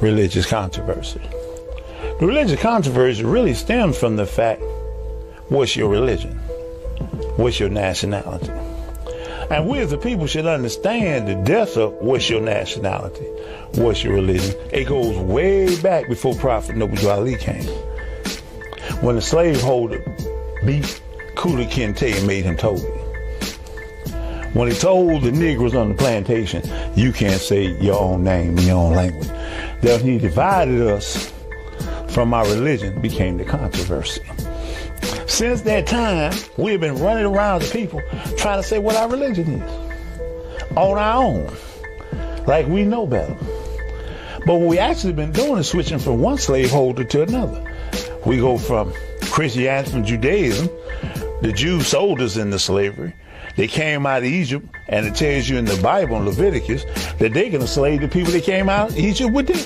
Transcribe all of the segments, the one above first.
religious controversy. The religious controversy really stems from the fact, what's your religion? What's your nationality? And we as a people should understand the depth of what's your nationality, what's your religion. It goes way back before Prophet Noble Ali came. When the slaveholder beat Kula Kinte and made him Toby. When he told the Negroes on the plantation, you can't say your own name in your own language. Then he divided us from our religion, became the controversy. Since that time, we've been running around the people trying to say what our religion is on our own, like we know better. But what we actually been doing is switching from one slaveholder to another. We go from Christianity, from Judaism. The Jews sold us into slavery. They came out of Egypt, and it tells you in the Bible, in Leviticus, that they can enslave the people that came out of Egypt with them.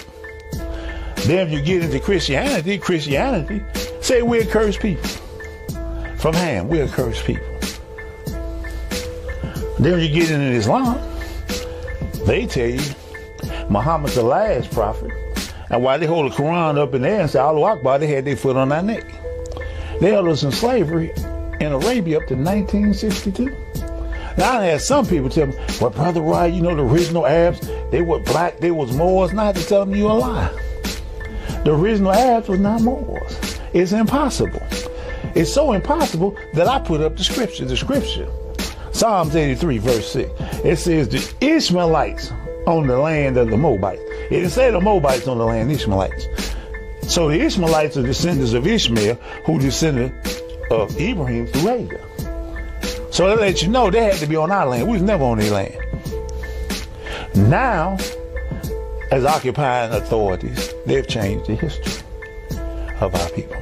Then if you get into Christianity say we're cursed people. From Ham, we're cursed people. Then when you get into Islam, they tell you Muhammad's the last prophet. And while they hold the Quran up in there and say Allahu Akbar, they had their foot on our neck. They held us in slavery in Arabia up to 1962. Now I had some people tell me, well, Brother Wright, you know the original Arabs, they were black, they was Moors. Not to tell them you a lie. The original Arabs was not Moors. It's impossible. It's so impossible that I put up the scripture. Psalms 83 verse 6. It says the Ishmaelites on the land of the Moabites. It didn't say the Moabites on the land of the Ishmaelites. So the Ishmaelites are descendants of Ishmael, who descended of Ibrahim through Hagar. So that lets you know they had to be on our land. We was never on their land. Now, as occupying authorities, they've changed the history of our people.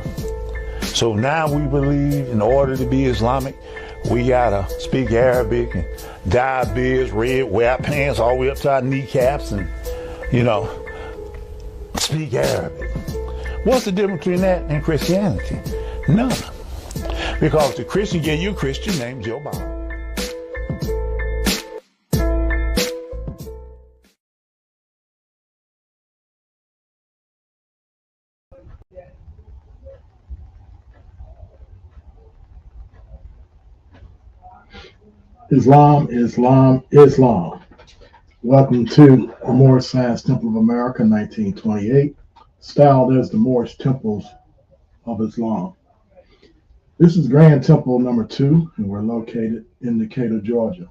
So now we believe in order to be Islamic, we gotta speak Arabic and dye beards red, wear our pants all the way up to our kneecaps and, speak Arabic. What's the difference between that and Christianity? None. Because the Christian gave you a Christian named Joe Bob. Islam, Islam, Islam. Welcome to the Moorish Science Temple of America, 1928, styled as the Moorish Temples of Islam. This is Grand Temple number 2, and we're located in Decatur, Georgia.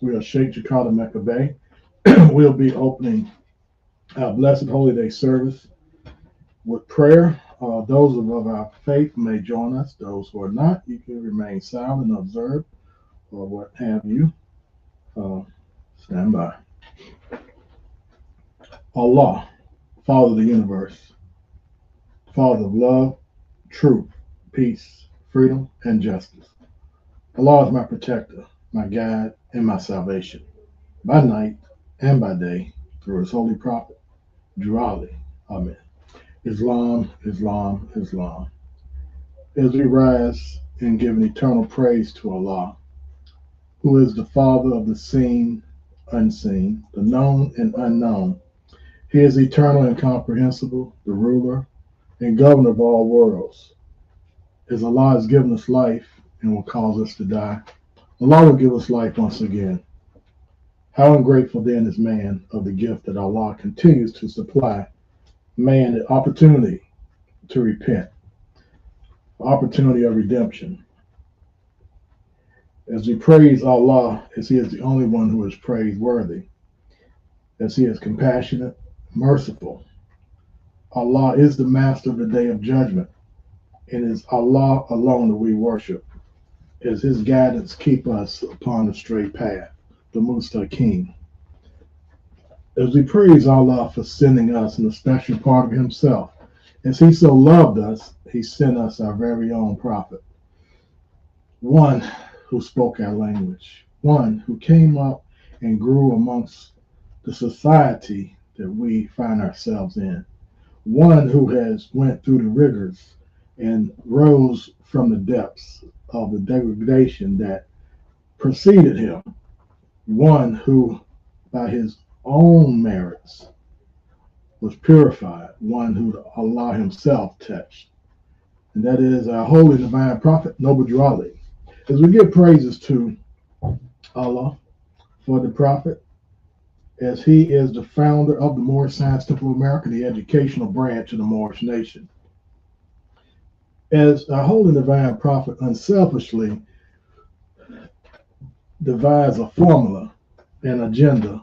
We are Sheikh Jakarta Mecca Bay. We'll be opening our Blessed Holy Day service with prayer. Those of our faith may join us. Those who are not, you can remain silent and observe, or what have you. Stand by. Allah, Father of the universe, Father of love, truth, peace, freedom, and justice. Allah is my protector, my guide, and my salvation, by night and by day, through his holy prophet, Drew Ali. Amen. Islam, Islam, Islam. As we rise and give an eternal praise to Allah, who is the Father of the seen, unseen, the known and unknown. He is eternal and incomprehensible, the ruler and governor of all worlds. As Allah has given us life and will cause us to die, Allah will give us life once again. How ungrateful then is man of the gift that Allah continues to supply man the opportunity to repent, opportunity of redemption. As we praise Allah, as he is the only one who is praiseworthy, as he is compassionate, merciful. Allah is the master of the day of judgment. It is Allah alone that we worship, as his guidance keep us upon the straight path, the Mustaqim. As we praise Allah for sending us in a special part of himself, as he so loved us, he sent us our very own prophet, one who spoke our language, one who came up and grew amongst the society that we find ourselves in, one who has went through the rigors and rose from the depths of the degradation that preceded him, one who by his own merits was purified, one who Allah himself touched. And that is our holy divine prophet, Noble Drew Ali. As we give praises to Allah for the prophet, as he is the founder of the Moorish Science Temple of America, the educational branch of the Moorish nation. As our holy divine prophet unselfishly devised a formula and agenda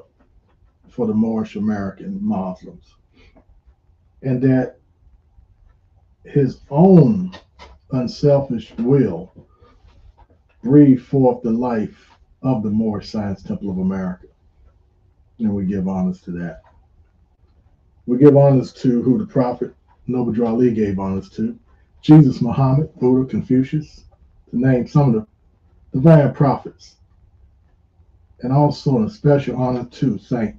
for the Moorish American Muslims, and that his own unselfish will breathed forth the life of the Moorish Science Temple of America. And we give honors to that. We give honors to who the prophet Noble Drew Ali gave honors to: Jesus, Muhammad, Buddha, Confucius, to name some of the divine prophets. And also a special honor to Saint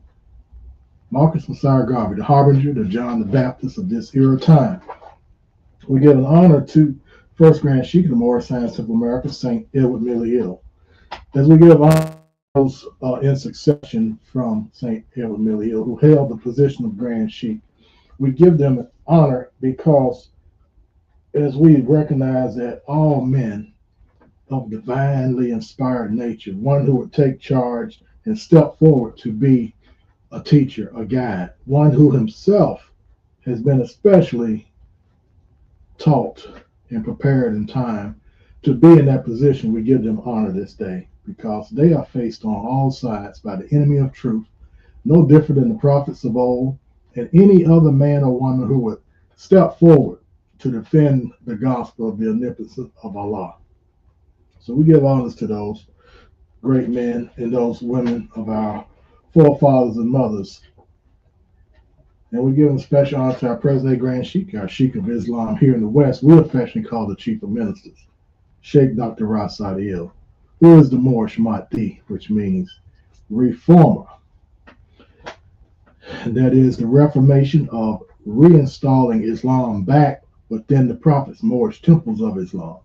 Marcus Messiah Garvey, the harbinger, the John the Baptist of this era time. We give an honor to First Grand Sheik of the Moorish Science Temple of America, Saint Edward Millay-El. As we give honors in succession from Saint Edward Millay-El, who held the position of Grand Sheik, we give them honor because as we recognize that all men of divinely inspired nature, one who would take charge and step forward to be a teacher, a guide, one who himself has been especially taught and prepared in time to be in that position, we give them honor this day because they are faced on all sides by the enemy of truth, no different than the prophets of old and any other man or woman who would step forward to defend the gospel of the omnipotence of Allah. So we give honors to those great men and those women of our forefathers and mothers. And we give a special honor to our present-day Grand Sheik, our Sheik of Islam here in the West. We affectionately call the Chief of Ministers, Sheikh Dr. Ras Saadi-El, who is the Moorish Mahdi, which means reformer. And that is the reformation of reinstalling Islam back within the Prophet's Moorish temples of Islam.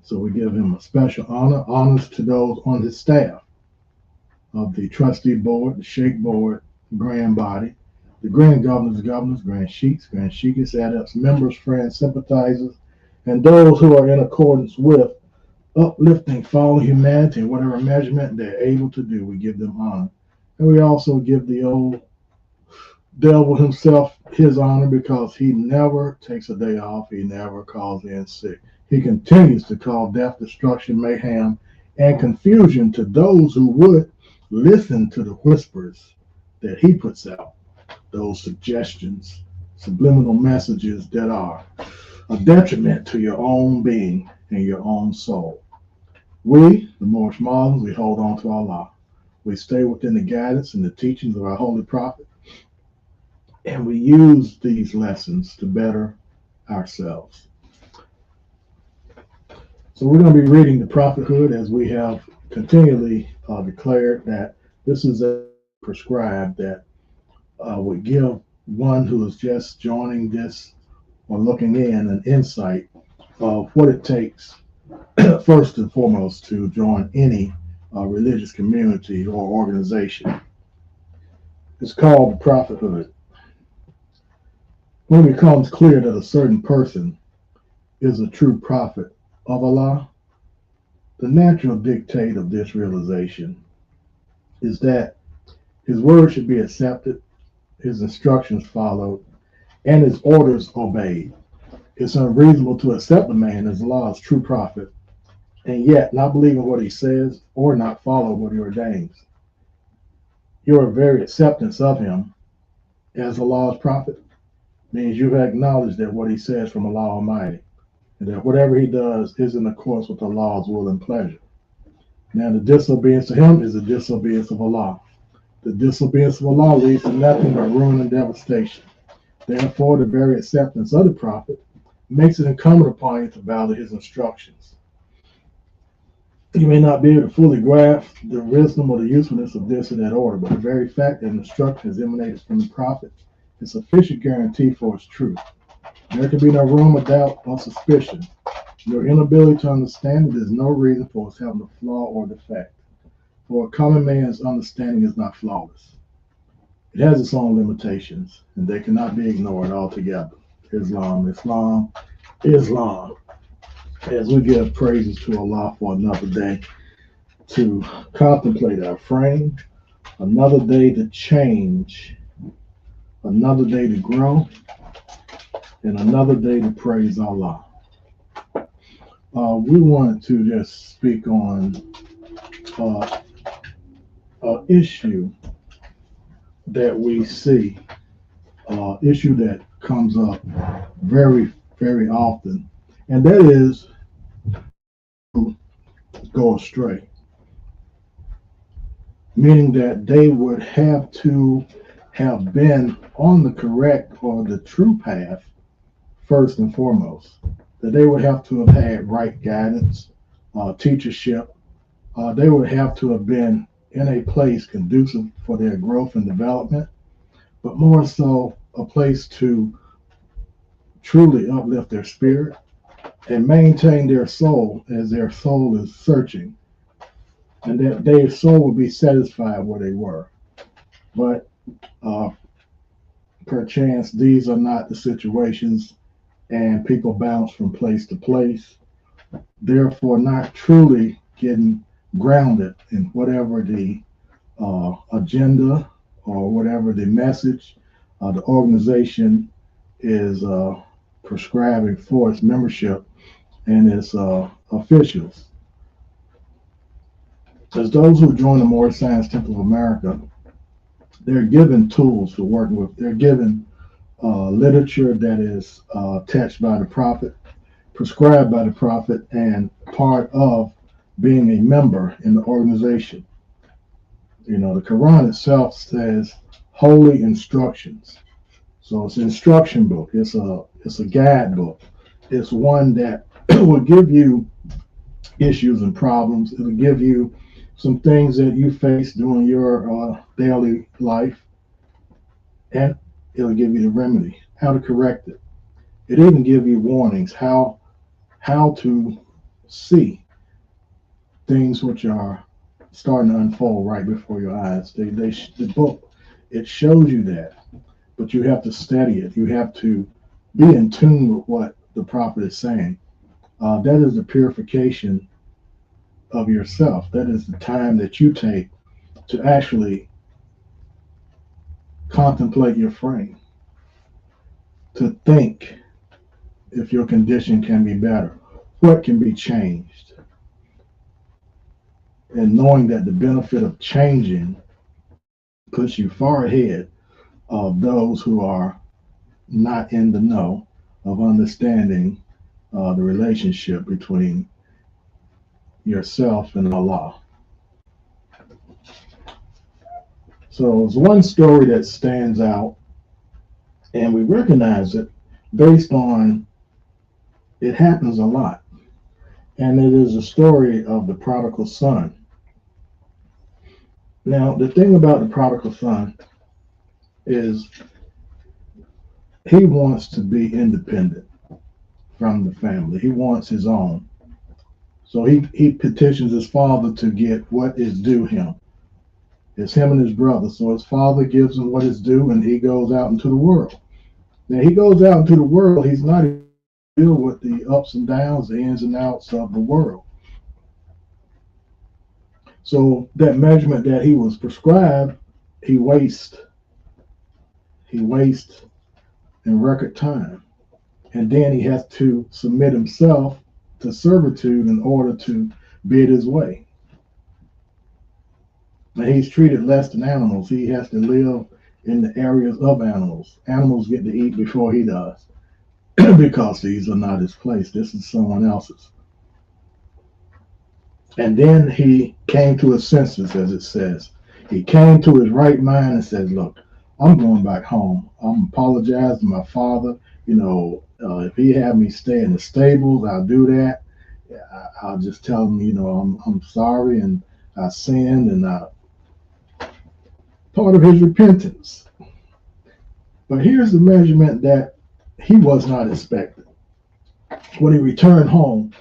So we give him a special honor, honors to those on his staff of the trustee board, the Sheikh board, grand body, the grand governors, grand sheiks, adepts, members, friends, sympathizers, and those who are in accordance with uplifting fallen humanity in whatever measurement they're able to do. We give them honor. And we also give the old devil himself his honor because he never takes a day off. He never calls in sick. He continues to call death, destruction, mayhem, and confusion to those who would listen to the whispers that he puts out, those suggestions, subliminal messages that are a detriment to your own being and your own soul. We, the Moorish Muslims, we hold on to Allah. We stay within the guidance and the teachings of our Holy Prophet, and we use these lessons to better ourselves. So we're going to be reading the prophethood as we have continually declared that this is a prescribed that would give one who is just joining this or looking in an insight of what it takes first and foremost to join any religious community or organization. It's called the prophethood. When it becomes clear that a certain person is a true prophet of Allah, the natural dictate of this realization is that his word should be accepted, his instructions followed, and his orders obeyed. It's unreasonable to accept a man as Allah's true prophet and yet not believe in what he says or not follow what he ordains. Your very acceptance of him as Allah's prophet means you've acknowledged that what he says from Allah Almighty, and that whatever he does is in accordance with Allah's will and pleasure. Now, the disobedience to him is the disobedience of Allah. The disobedience of Allah leads to nothing but ruin and devastation. Therefore, the very acceptance of the prophet makes it incumbent upon you to value his instructions. You may not be able to fully grasp the wisdom or the usefulness of this or that order, but the very fact that an instruction is emanated from the prophet is sufficient guarantee for its truth. There can be no room of doubt or suspicion. Your inability to understand it is no reason for its having a flaw or defect. For a common man's understanding is not flawless. It has its own limitations, and they cannot be ignored altogether. Islam, Islam, Islam. As we give praises to Allah for another day to contemplate our frame, another day to change, another day to grow, and another day to praise Allah. We wanted to just speak on an issue that we see, issue that comes up very, very often, and that is to go astray, meaning that they would have to have been on the correct or the true path first and foremost, that they would have to have had right guidance, teachership. They would have to have been in a place conducive for their growth and development, but more so a place to truly uplift their spirit and maintain their soul as their soul is searching, and that their soul would be satisfied where they were. But perchance these are not the situations, and people bounce from place to place, therefore not truly getting grounded in whatever the agenda or whatever the message the organization is prescribing for its membership and its officials. As those who join the Moorish Science Temple of America, they're given tools to work with. They're given literature that is attached by the Prophet, prescribed by the Prophet, and part of being a member in the organization. You know, the Quran itself says holy instructions. So it's an instruction book. It's a guide book. It's one that will give you issues and problems. It'll give you some things that you face during your daily life, and it'll give you the remedy, how to correct it. It even give you warnings, how to see things which are starting to unfold right before your eyes. The book, it shows you that, but you have to study it. You have to be in tune with what the Prophet is saying. That is the purification of yourself. That is the time that you take to actually contemplate your frame, to think if your condition can be better, what can be changed, and knowing that the benefit of changing puts you far ahead of those who are not in the know of understanding the relationship between yourself and Allah. So there's one story that stands out, and we recognize it based on it happens a lot. And it is a story of the prodigal son. Now, the thing about the prodigal son is he wants to be independent from the family. He wants his own. So he petitions his father to get what is due him. It's him and his brother. So his father gives him what is due, and he goes out into the world. Now he goes out into the world. He's not deal with the ups and downs, the ins and outs of the world. So that measurement that he was prescribed, he wastes in record time. And then he has to submit himself to servitude in order to bid his way. Now he's treated less than animals. He has to live in the areas of animals. Animals get to eat before he does because these are not his place. This is someone else's. And then he came to his senses, as it says. He came to his right mind and said, look, I'm going back home. I'm apologizing to my father. If he had me stay in the stables, I'll do that. I'll just tell him, I'm sorry and I sinned, and part of his repentance. But here's the measurement that he was not expecting. When he returned home,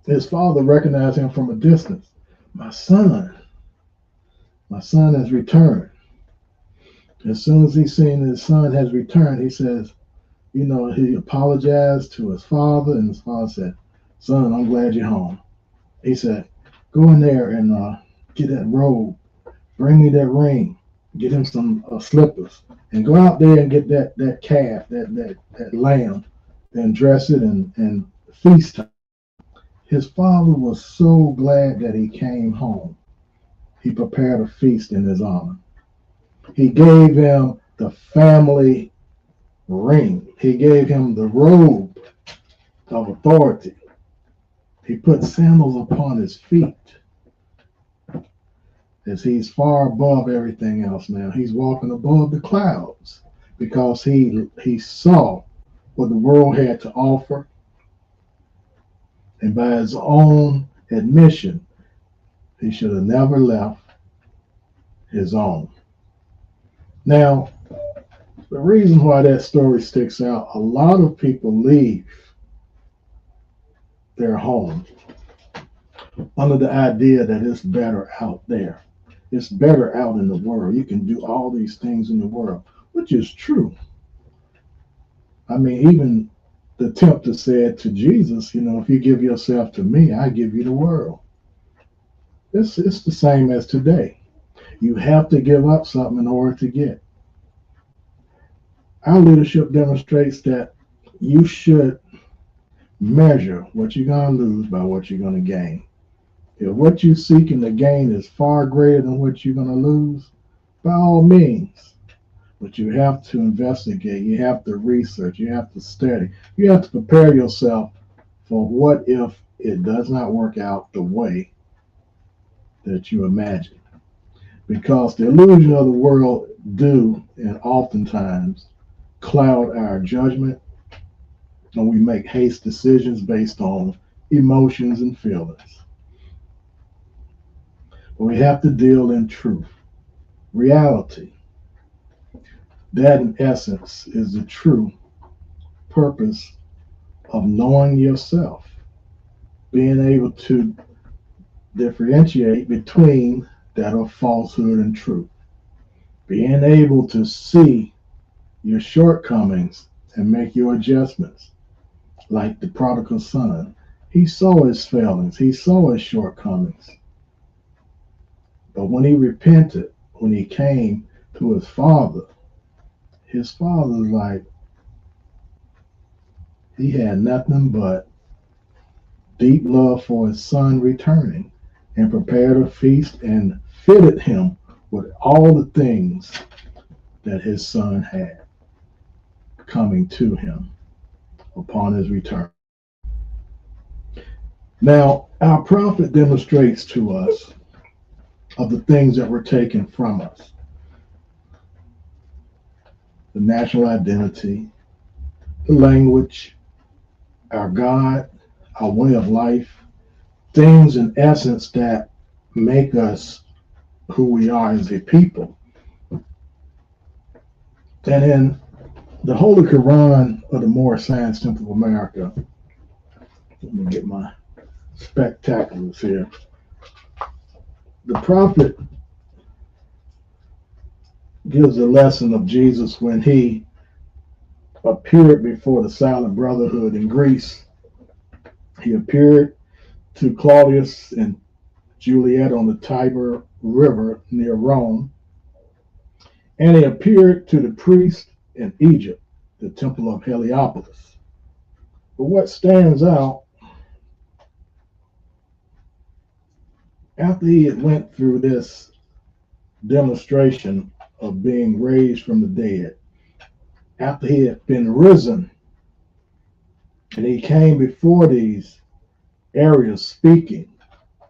his father recognized him from a distance. My son has returned. As soon as he seen his son has returned, he says, he apologized to his father, and his father said, "Son, I'm glad you're home." He said, "Go in there and get that robe, bring me that ring, get him some slippers, and go out there and get that calf, that lamb, and dress it and feast him." His father was so glad that he came home. He prepared a feast in his honor. He gave him the family ring. He gave him the robe of authority. He put sandals upon his feet, as he's far above everything else now. He's walking above the clouds because he saw what the world had to offer, and by his own admission, he should have never left his own. Now, the reason why that story sticks out, a lot of people leave their home under the idea that it's better out there. It's better out in the world. You can do all these things in the world, which is true. I mean, even the tempter said to Jesus, if you give yourself to me, I give you the world. It's the same as today. You have to give up something in order to get. Our leadership demonstrates that you should measure what you're going to lose by what you're going to gain. If what you're seeking to gain is far greater than what you're going to lose, by all means. But you have to investigate, you have to research, you have to study, you have to prepare yourself for what if it does not work out the way that you imagine. Because the illusion of the world do and oftentimes cloud our judgment, and we make haste decisions based on emotions and feelings. But we have to deal in truth, reality. That, in essence, is the true purpose of knowing yourself, being able to differentiate between that of falsehood and truth, being able to see your shortcomings and make your adjustments. Like the prodigal son, he saw his failings, he saw his shortcomings. But when he repented, when he came to his father was like, he had nothing but deep love for his son returning, and prepared a feast and fitted him with all the things that his son had coming to him upon his return. Now, our prophet demonstrates to us of the things that were taken from us: the national identity, the language, our God, our way of life, things in essence that make us who we are as a people. And in the Holy Quran of the Moorish Science Temple of America, let me get my spectaculars here. The prophet gives a lesson of Jesus when he appeared before the Silent Brotherhood in Greece. He appeared to Claudius and Juliet on the Tiber River near Rome, and he appeared to the priest in Egypt, the Temple of Heliopolis. But what stands out, after he had went through this demonstration of being raised from the dead, after he had been risen, and he came before these areas speaking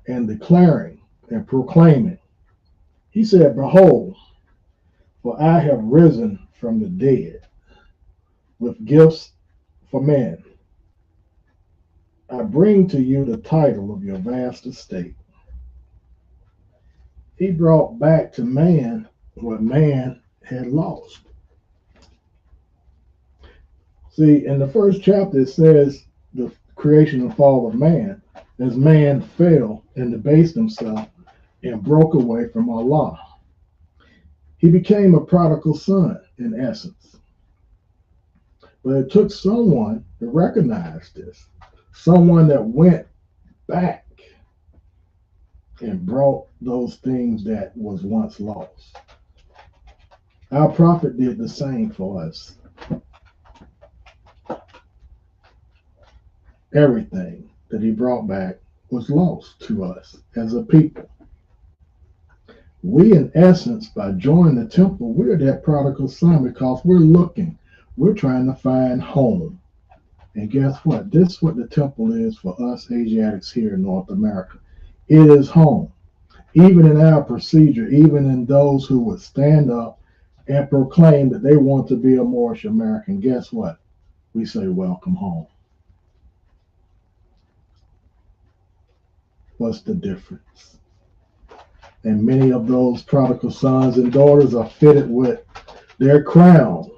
and declaring and proclaiming, he said, "Behold, for I have risen from the dead with gifts for men. I bring to you the title of your vast estate." He brought back to man what man had lost. See, in the first chapter, it says the creation and fall of man, as man fell and debased himself and broke away from Allah. He became a prodigal son in essence. But it took someone to recognize this, someone that went back and brought those things that was once lost. Our prophet did the same for us. Everything that he brought back was lost to us as a people. We, in essence, by joining the temple, we're that prodigal son because we're looking. We're trying to find home. And guess what? This is what the temple is for us Asiatics here in North America. It is home. Even in our procedure, even in those who would stand up and proclaim that they want to be a Moorish American, guess what? We say, welcome home. What's the difference? And many of those prodigal sons and daughters are fitted with their crown.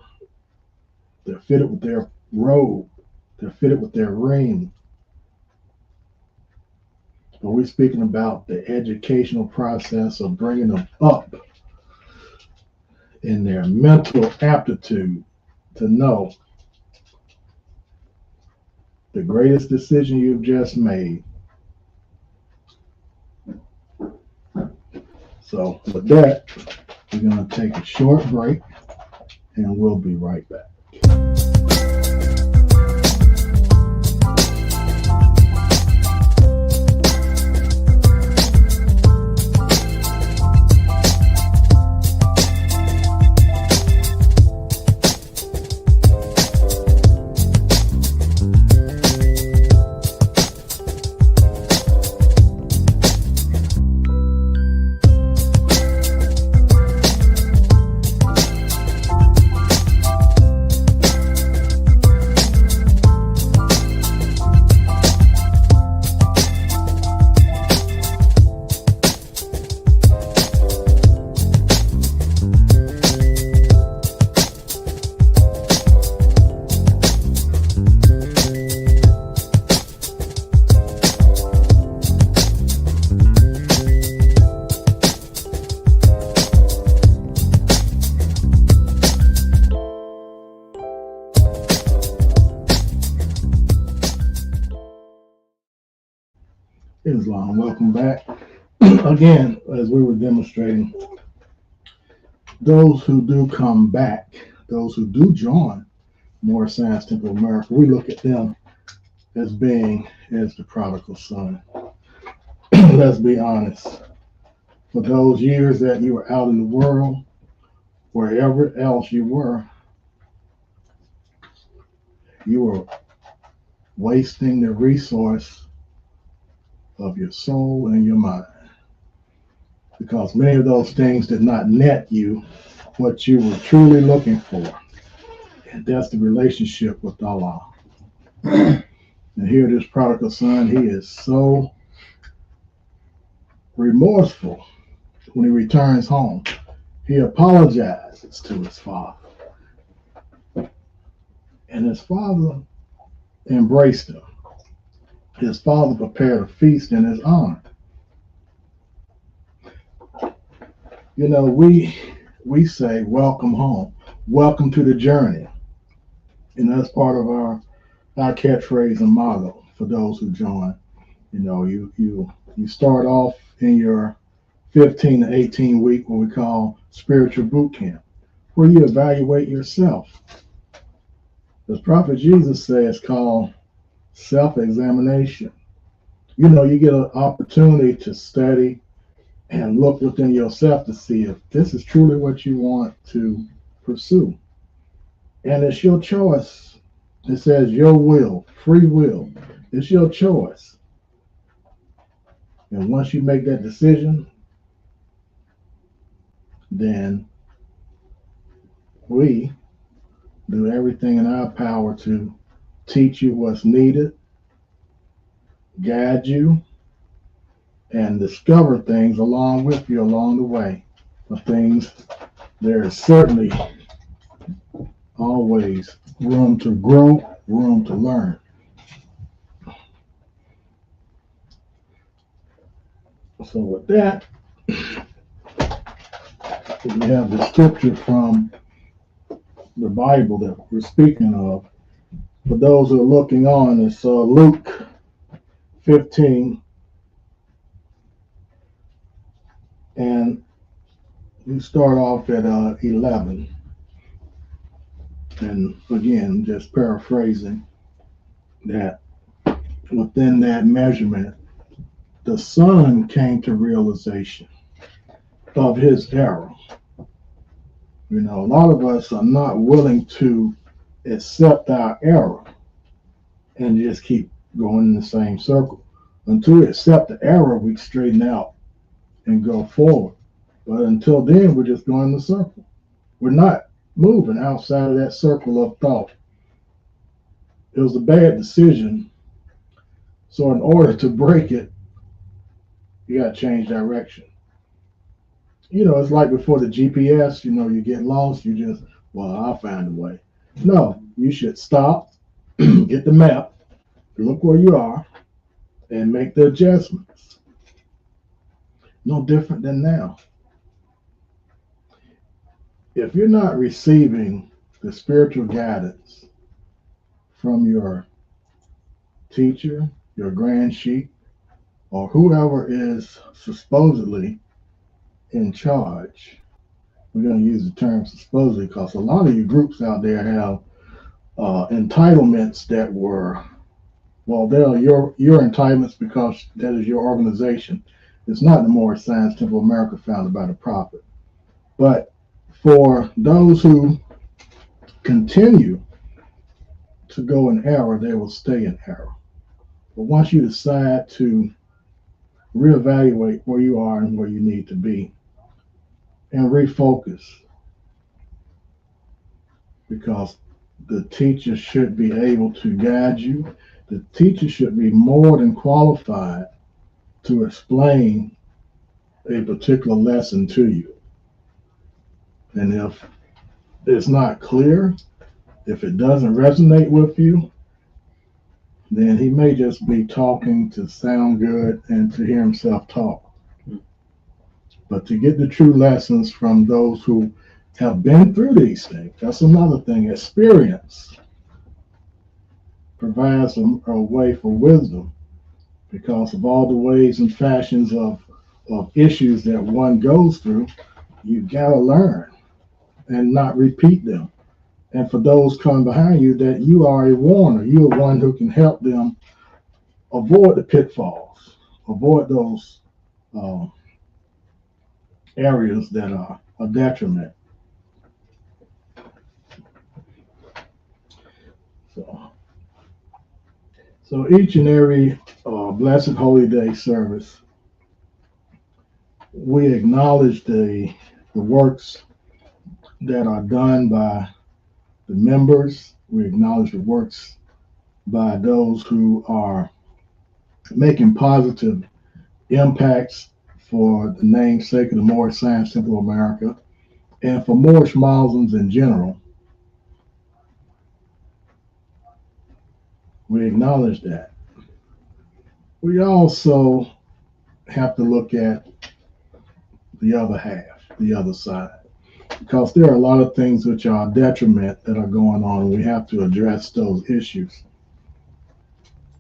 They're fitted with their robe. They're fitted with their ring. But we're speaking about the educational process of bringing them up in their mental aptitude to know the greatest decision you've just made. So with that, we're going to take a short break and we'll be right back. Islam, welcome back. Again, as we were demonstrating, those who do come back, those who do join Moorish Science Temple of America, we look at them as being as the prodigal son. Let's be honest. For those years that you were out in the world, wherever else you were wasting the resource of your soul and your mind, because many of those things did not net you what you were truly looking for, and that's the relationship with Allah. And here, this prodigal son, he is so remorseful when he returns home. He apologizes to his father, and his father embraced him. His father prepared a feast in his honor. You know, we say, welcome home, welcome to the journey. And that's part of our catchphrase and motto for those who join. You know, you start off in your 15 to 18 week, what we call spiritual boot camp, where you evaluate yourself. The Prophet Jesus says, called self-examination. You know, you get an opportunity to study and look within yourself to see if this is truly what you want to pursue. And it's your choice. It says your will, free will. It's your choice. And once you make that decision, then we do everything in our power to teach you what's needed, guide you, and discover things along with you along the way. The things, there is certainly always room to grow, room to learn. So with that, We have the scripture from the Bible that we're speaking of. For those who are looking on, it's Luke 15, and you start off at 11. And again, just paraphrasing that within that measurement, the son came to realization of his error. You know, a lot of us are not willing to accept our error and just keep going in the same circle. Until we accept the error, we straighten out and go forward. But until then, we're just going in the circle. We're not moving outside of that circle of thought. It was a bad decision. So in order to break it, you got to change direction. You know, it's like before the GPS, you know, you get lost, you just, well, I'll find a way. No, you should stop, get the map, look where you are, and make the adjustments. No different than now. If you're not receiving the spiritual guidance from your teacher, your grand sheik, or whoever is supposedly in charge, we're going to use the term supposedly because a lot of you groups out there have entitlements that were, well, they're your entitlements because that is your organization. It's not the Moorish Science Temple of America founded by the Prophet. But for those who continue to go in error, they will stay in error. But once you decide to reevaluate where you are and where you need to be and refocus, because the teacher should be able to guide you. The teacher should be more than qualified to explain a particular lesson to you. And if it's not clear, if it doesn't resonate with you, then he may just be talking to sound good and to hear himself talk. But to get the true lessons from those who have been through these things, that's another thing. Experience provides a way for wisdom because of all the ways and fashions of issues that one goes through. You gotta learn and not repeat them. And for those coming behind you, that you are a warner. You are one who can help them avoid the pitfalls, avoid those areas that are a detriment. So each and every Blessed Holy Day service, we acknowledge the works that are done by the members. We acknowledge the works by those who are making positive impacts for the namesake of the Moorish Science Temple of America and for Moorish Muslims in general. We acknowledge that. We also have to look at the other half, the other side, because there are a lot of things which are a detriment that are going on, and we have to address those issues.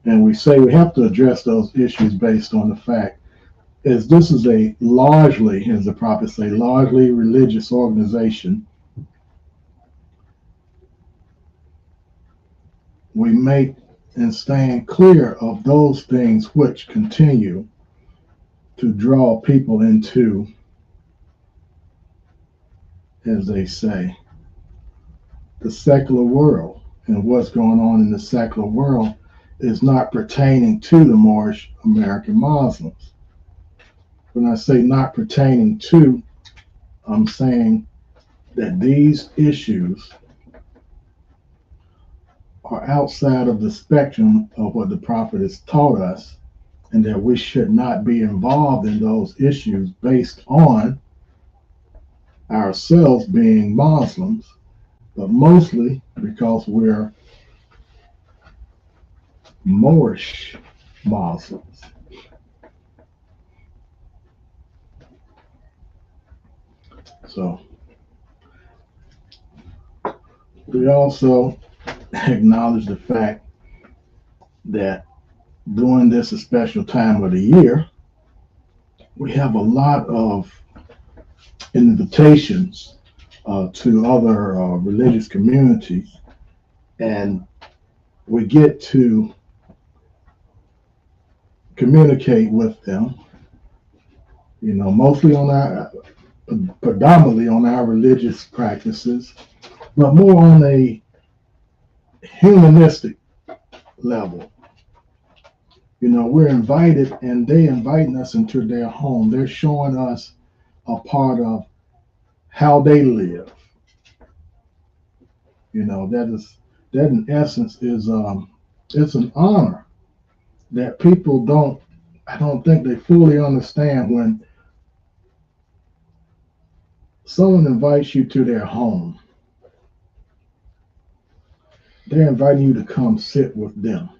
And we say we have to address those issues based on the fact is this is a largely, as the prophets say, largely religious organization. We make and stand clear of those things which continue to draw people into, as they say, the secular world. And what's going on in the secular world is not pertaining to the Moorish American Muslims. When I say not pertaining to, I'm saying that these issues are outside of the spectrum of what the Prophet has taught us, and that we should not be involved in those issues based on ourselves being Muslims, but mostly because we're Moorish Muslims. So we also acknowledge the fact that during this a special time of the year, we have a lot of invitations to other religious communities, and we get to communicate with them, mostly predominantly on our religious practices, but more on a humanistic level. We're invited, and they inviting us into their home. They're showing us a part of how they live. That in essence is it's an honor that people I don't think they fully understand when someone invites you to their home. They're inviting you to come sit with them.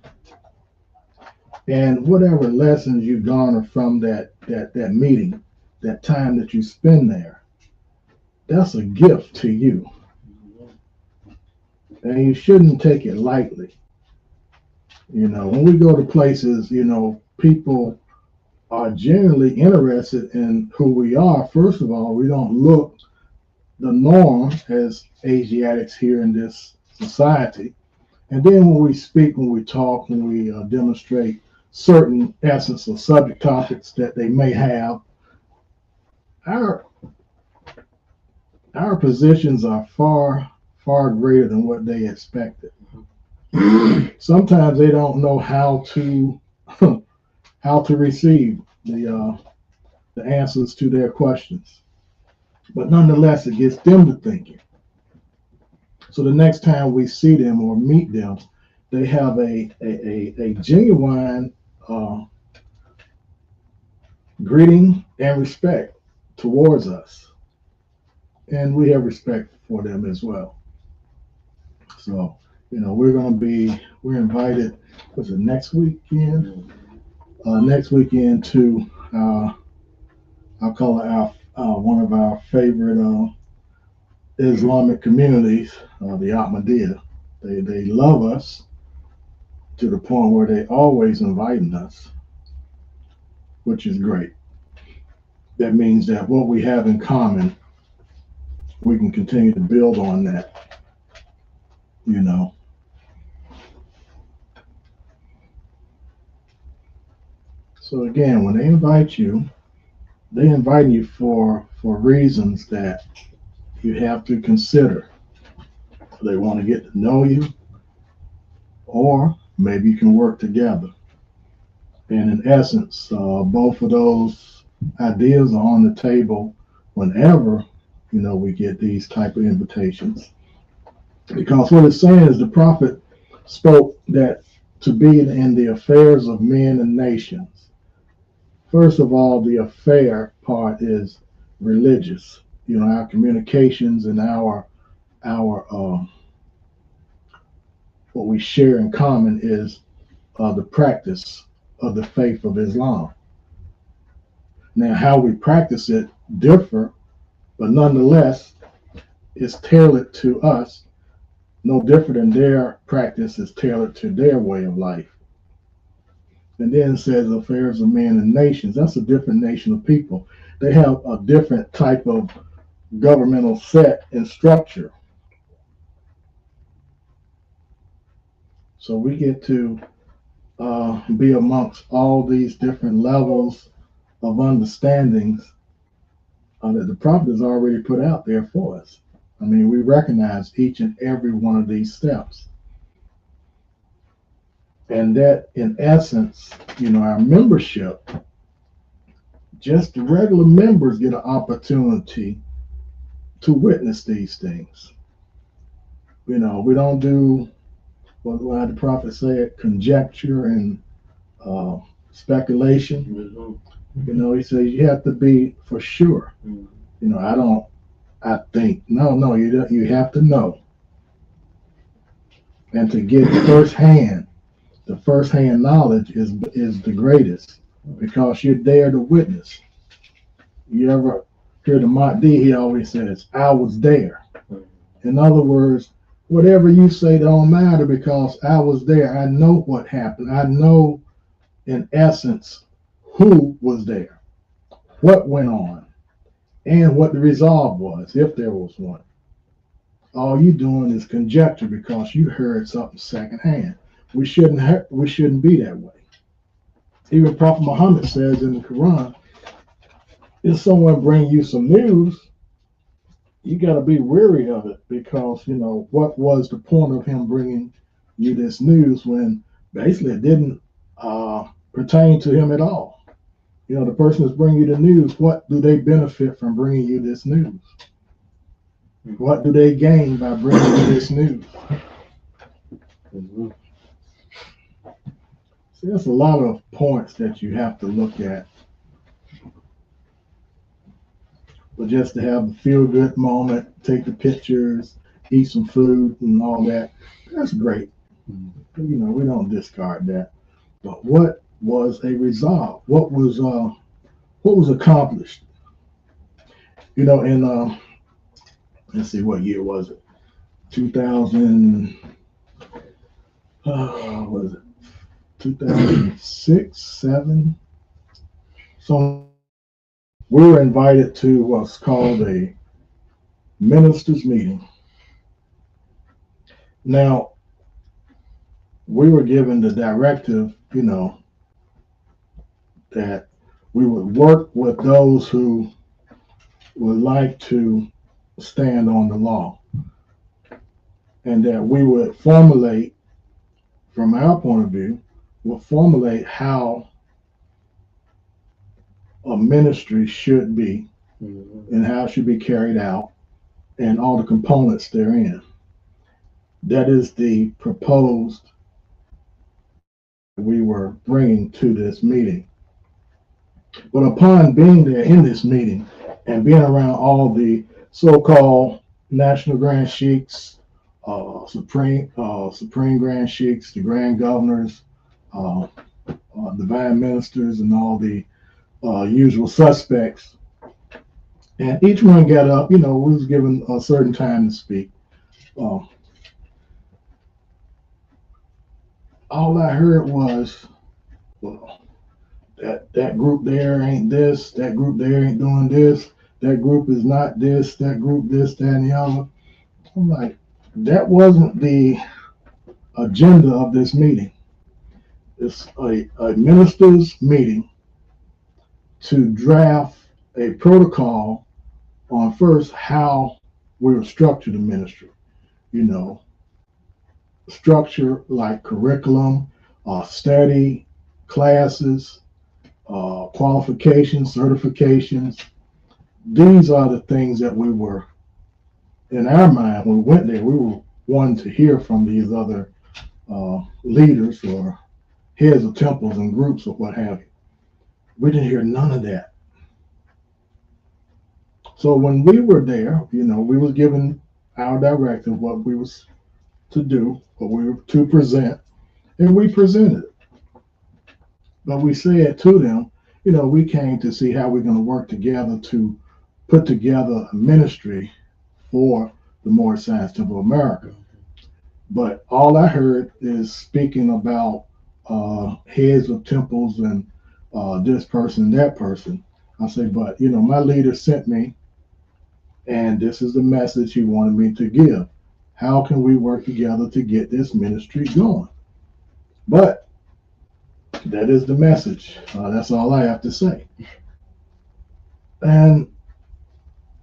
And whatever lessons you garner from that meeting, that time that you spend there, that's a gift to you. And you shouldn't take it lightly. When we go to places, people are generally interested in who we are. First of all, we don't look the norm as Asiatics here in this society. And then when we speak, when we talk, when we demonstrate certain essence or subject topics that they may have, our positions are far, far greater than what they expected. Sometimes they don't know how to receive the answers to their questions, but nonetheless, it gets them to thinking. So the next time we see them or meet them, they have a genuine greeting and respect towards us, and we have respect for them as well. So we're invited. Was it next weekend? Next weekend to I'll call it our one of our favorite Islamic communities, the Ahmadiyya. They love us to the point where they always inviting us, which is great. That means that what we have in common, we can continue to build on that. So again, when they invite you, they invite you for reasons that you have to consider. They want to get to know you, or maybe you can work together. And in essence, both of those ideas are on the table whenever we get these type of invitations. Because what it's saying is the prophet spoke that to be in the affairs of men and nations. First of all, the affair part is religious. Our communications and our what we share in common is the practice of the faith of Islam. Now, how we practice it differ, but nonetheless, it's tailored to us, no different than their practice is tailored to their way of life. And then it says affairs of men and nations. That's a different nation of people. They have a different type of governmental set and structure. So we get to be amongst all these different levels of understandings that the prophet has already put out there for us. I mean, we recognize each and every one of these steps. And that, in essence, our membership, just the regular members get an opportunity to witness these things. We don't do what the prophet said, conjecture and speculation. He says you have to be for sure. I think. No, you have to know. And to get the first-hand knowledge is the greatest, because you're there to witness. You ever here to Mont D, he always says, I was there. In other words, whatever you say don't matter because I was there. I know what happened. I know, in essence, who was there, what went on, and what the resolve was, if there was one. All you doing is conjecture because you heard something secondhand. We shouldn't be that way. Even Prophet Muhammad says in the Quran, if someone bring you some news, you got to be wary of it because, what was the point of him bringing you this news when basically it didn't pertain to him at all? The person that's bringing you the news, what do they benefit from bringing you this news? What do they gain by bringing you this news? See, there's a lot of points that you have to look at. But just to have a feel-good moment, take the pictures, eat some food and all that, that's great. We don't discard that. But what was a resolve? What was accomplished? In let's see, what year was it? 2000, what is it? 2006, 7. So we were invited to what's called a ministers' meeting. Now, we were given the directive, that we would work with those who would like to stand on the law, and that we would formulate, from our point of view, how a ministry should be and how it should be carried out and all the components therein. That is the proposed we were bringing to this meeting. But upon being there in this meeting and being around all the so-called national grand sheiks, supreme grand sheiks, the grand governors, divine ministers, and all the usual suspects, and each one got up. We was given a certain time to speak. All I heard was, well, that group there ain't this, that group there ain't doing this, that group is not this, that group this, that, and the other. I'm like, that wasn't the agenda of this meeting. It's a ministers' meeting to draft a protocol on first how we would structure the ministry. Structure like curriculum, study, classes, qualifications, certifications. These are the things that we were, in our mind, when we went there, we were wanting to hear from these other leaders or heads of temples and groups or what have you. We didn't hear none of that. So when we were there, we was given our directive, what we was to do, what we were to present, and we presented it. But we said to them, we came to see how we're going to work together to put together a ministry for the Moorish Science Temple of America. But all I heard is speaking about heads of temples and this person and that person. I say, but my leader sent me, and this is the message he wanted me to give. How can we work together to get this ministry going? But that is the message. That's all I have to say. And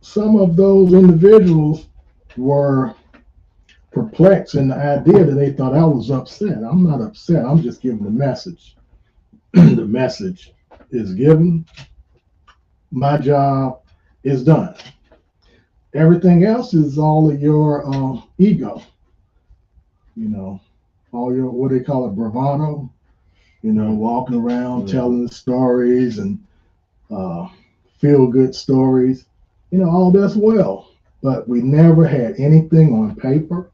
some of those individuals were perplexed in the idea that they thought I was upset. I'm not upset. I'm just giving the message. The message is given. My job is done. Everything else is all of your ego. All your, what they call it, bravado. Walking around telling the stories and feel-good stories. All that's well. But we never had anything on paper.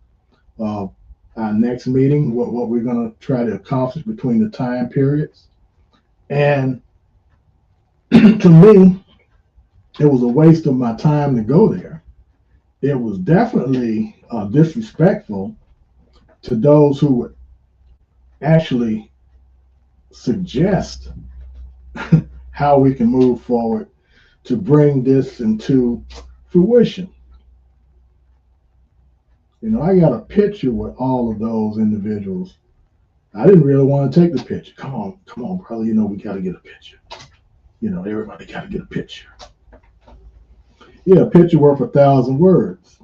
Our next meeting, what we're going to try to accomplish between the time periods. And to me, it was a waste of my time to go there. It was definitely disrespectful to those who would actually suggest how we can move forward to bring this into fruition. You know, I got a picture with all of those individuals. I didn't really want to take the picture. Come on, brother. You know, we got to get a picture. You know, everybody got to get a picture. Yeah, a picture worth 1,000 words.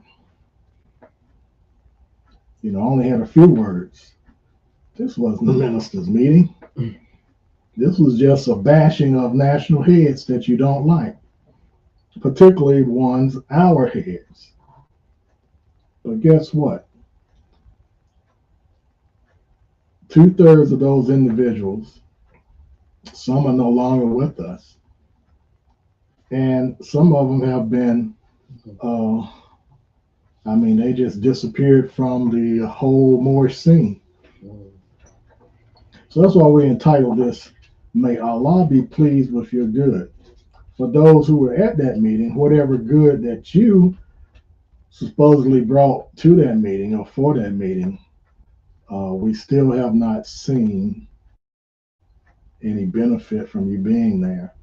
You know, I only had a few words. This wasn't the minister's meeting. This was just a bashing of national heads that you don't like, particularly ones our heads. But guess what? 2/3 of those individuals, some are no longer with us, and some of them have been, they just disappeared from the whole Moorish scene. So that's why we entitled this, May Allah be pleased with your good. For those who were at that meeting, whatever good that you supposedly brought to that meeting or for that meeting, we still have not seen any benefit from you being there.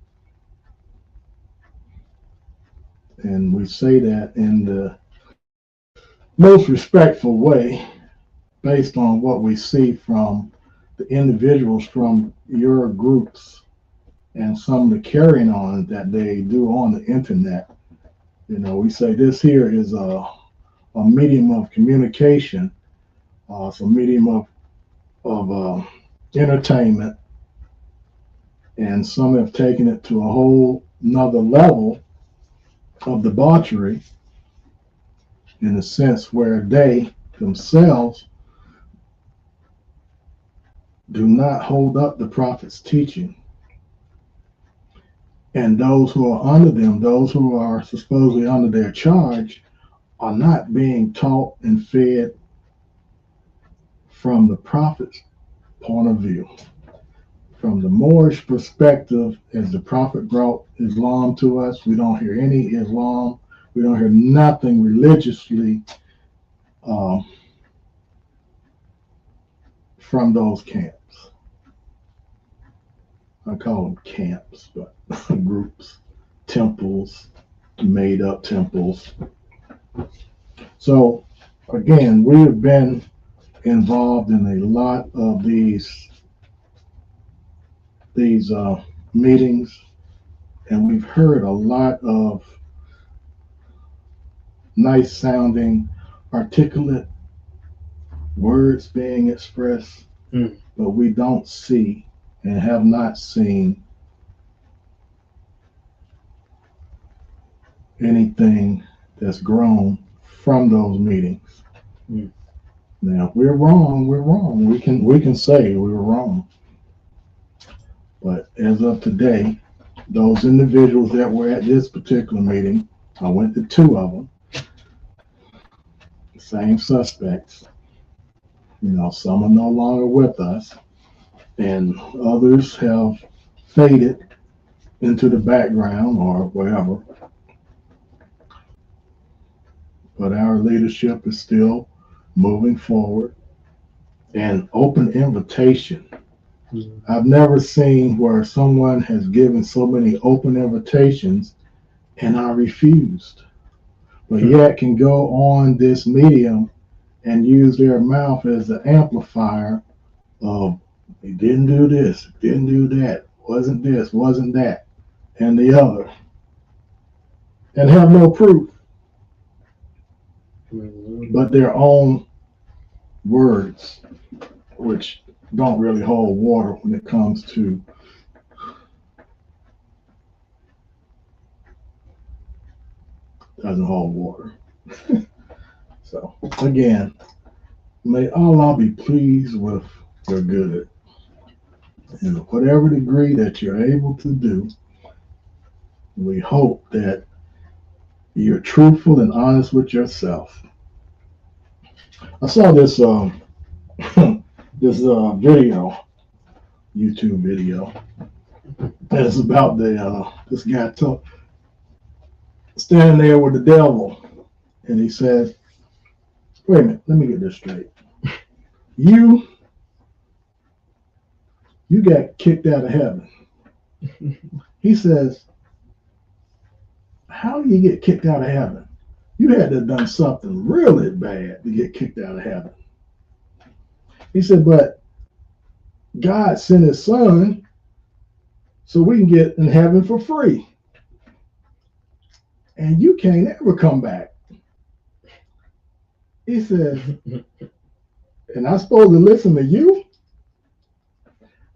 And we say that in the most respectful way based on what we see from the individuals from your groups and some of the carrying on that they do on the internet. You know, we say this here is a medium of communication, it's a medium of entertainment, and some have taken it to a whole nother level of debauchery in a sense where they themselves do not hold up the prophet's teaching. And those who are under them, those who are supposedly under their charge, are not being taught and fed from the prophet's point of view. From the Moorish perspective, as the prophet brought Islam to us, we don't hear any Islam. We don't hear nothing religiously from those camps. I call them camps, but groups, temples, made up temples. So again, we have been involved in a lot of these meetings, and we've heard a lot of nice sounding, articulate words being expressed, but we don't see and have not seen anything that's grown from those meetings. Now, if we're wrong, we're wrong. We can say we were wrong. But as of today, those individuals that were at this particular meeting, I went to 2 of them, same suspects. You know, some are no longer with us, and others have faded into the background or wherever. But our leadership is still moving forward. And open invitation. I've never seen where someone has given so many open invitations and I refused, but yet can go on this medium and use their mouth as an amplifier of, they didn't do this, didn't do that, wasn't this, wasn't that, and the other, and have no proof but their own words, which don't really hold water when it comes to doesn't hold water. So again, may Allah be pleased with your good. In whatever degree that you're able to do, we hope that you're truthful and honest with yourself. I saw this video, YouTube video, and it's about this guy standing there with the devil, and he says, wait a minute, let me get this straight. You got kicked out of heaven. He says, how do you get kicked out of heaven? You had to have done something really bad to get kicked out of heaven. He said, but God sent his son so we can get in heaven for free. And you can't ever come back. He says, and I'm supposed to listen to you?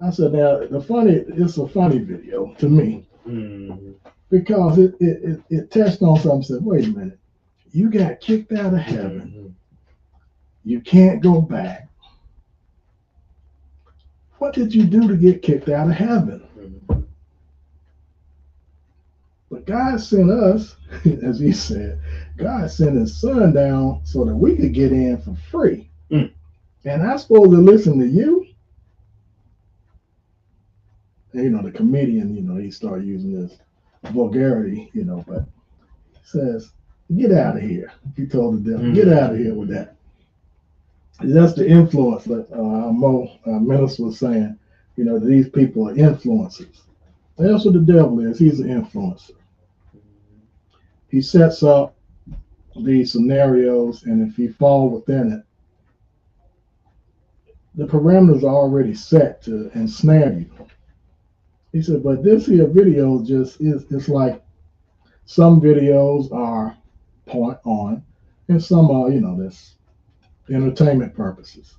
I said, now, it's a funny video to me. Mm-hmm. Because it touched on something. Said, wait a minute, you got kicked out of heaven. Mm-hmm. You can't go back. What did you do to get kicked out of heaven? Mm-hmm. But God sent us, as he said, God sent his son down so that we could get in for free. Mm. And I'm supposed to listen to you? And, the comedian, he started using this vulgarity, but he says, get out of here. He told the devil, get out of here with that. That's the influence that Mo Minister was saying, these people are influencers. And that's what the devil is. He's an influencer. He sets up these scenarios, and if you fall within it, the parameters are already set to ensnare you. He said, but this here video just it's like some videos are point on, and some are, this entertainment purposes.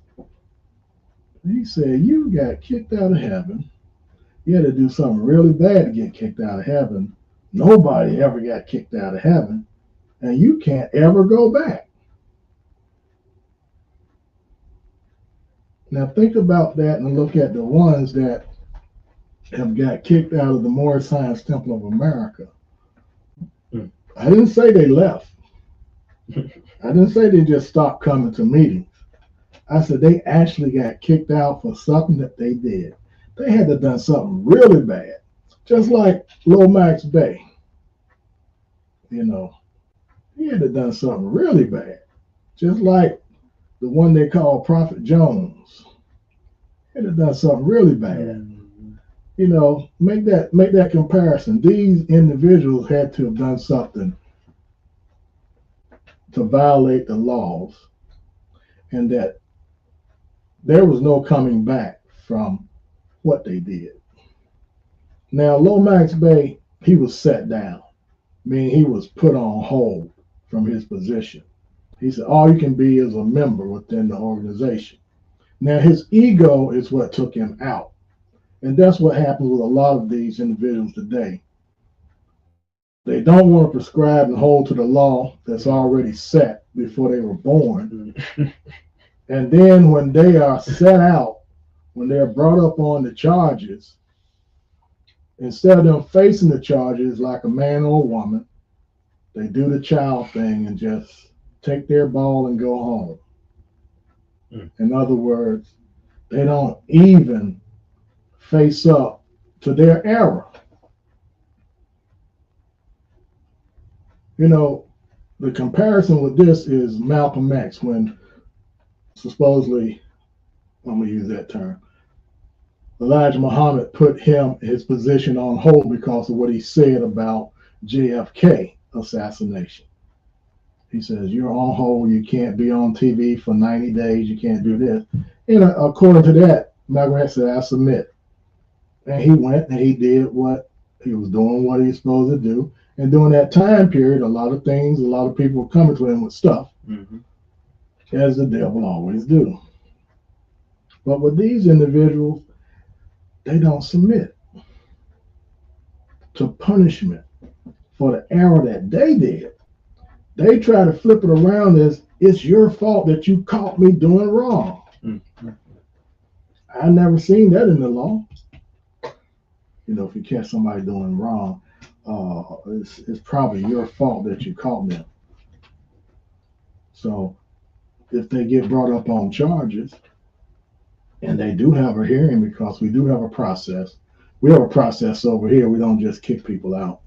He said, you got kicked out of heaven. You had to do something really bad to get kicked out of heaven. Nobody ever got kicked out of heaven, and you can't ever go back. Now think about that and look at the ones that have got kicked out of the Moorish Science Temple of America. I didn't say they left. I didn't say they just stopped coming to meetings. I said they actually got kicked out for something that they did. They had to have done something really bad. Just like Lomax Bey. He had to have done something really bad. Just like the one they call Prophet Jones. He had to have done something really bad. Make that comparison. These individuals had to have done something to violate the laws, and that there was no coming back from what they did. Now, Lomax Bey, he was set down, meaning he was put on hold from his position. He said, all you can be is a member within the organization. Now, his ego is what took him out. And that's what happens with a lot of these individuals today. They don't want to prescribe and hold to the law that's already set before they were born. And then when they are set out, when they're brought up on the charges, instead of them facing the charges like a man or a woman, they do the child thing and just take their ball and go home. In other words, they don't even face up to their error. The comparison with this is Malcolm X, when supposedly, I'm going to use that term, Elijah Muhammad put his position on hold because of what he said about JFK assassination. He says, you're on hold, you can't be on TV for 90 days, you can't do this. And according to that, Malcolm X said, I submit. And he went and he did what he was doing, what he was supposed to do. And during that time period, a lot of people were coming to him with stuff, as the devil always do. But with these individuals, they don't submit to punishment for the error that they did. They try to flip it around as, it's your fault that you caught me doing wrong. I never seen that in the law. If you catch somebody doing wrong, it's probably your fault that you caught them. So if they get brought up on charges, and they do have a hearing, because we do have a process. We have a process over here. We don't just kick people out.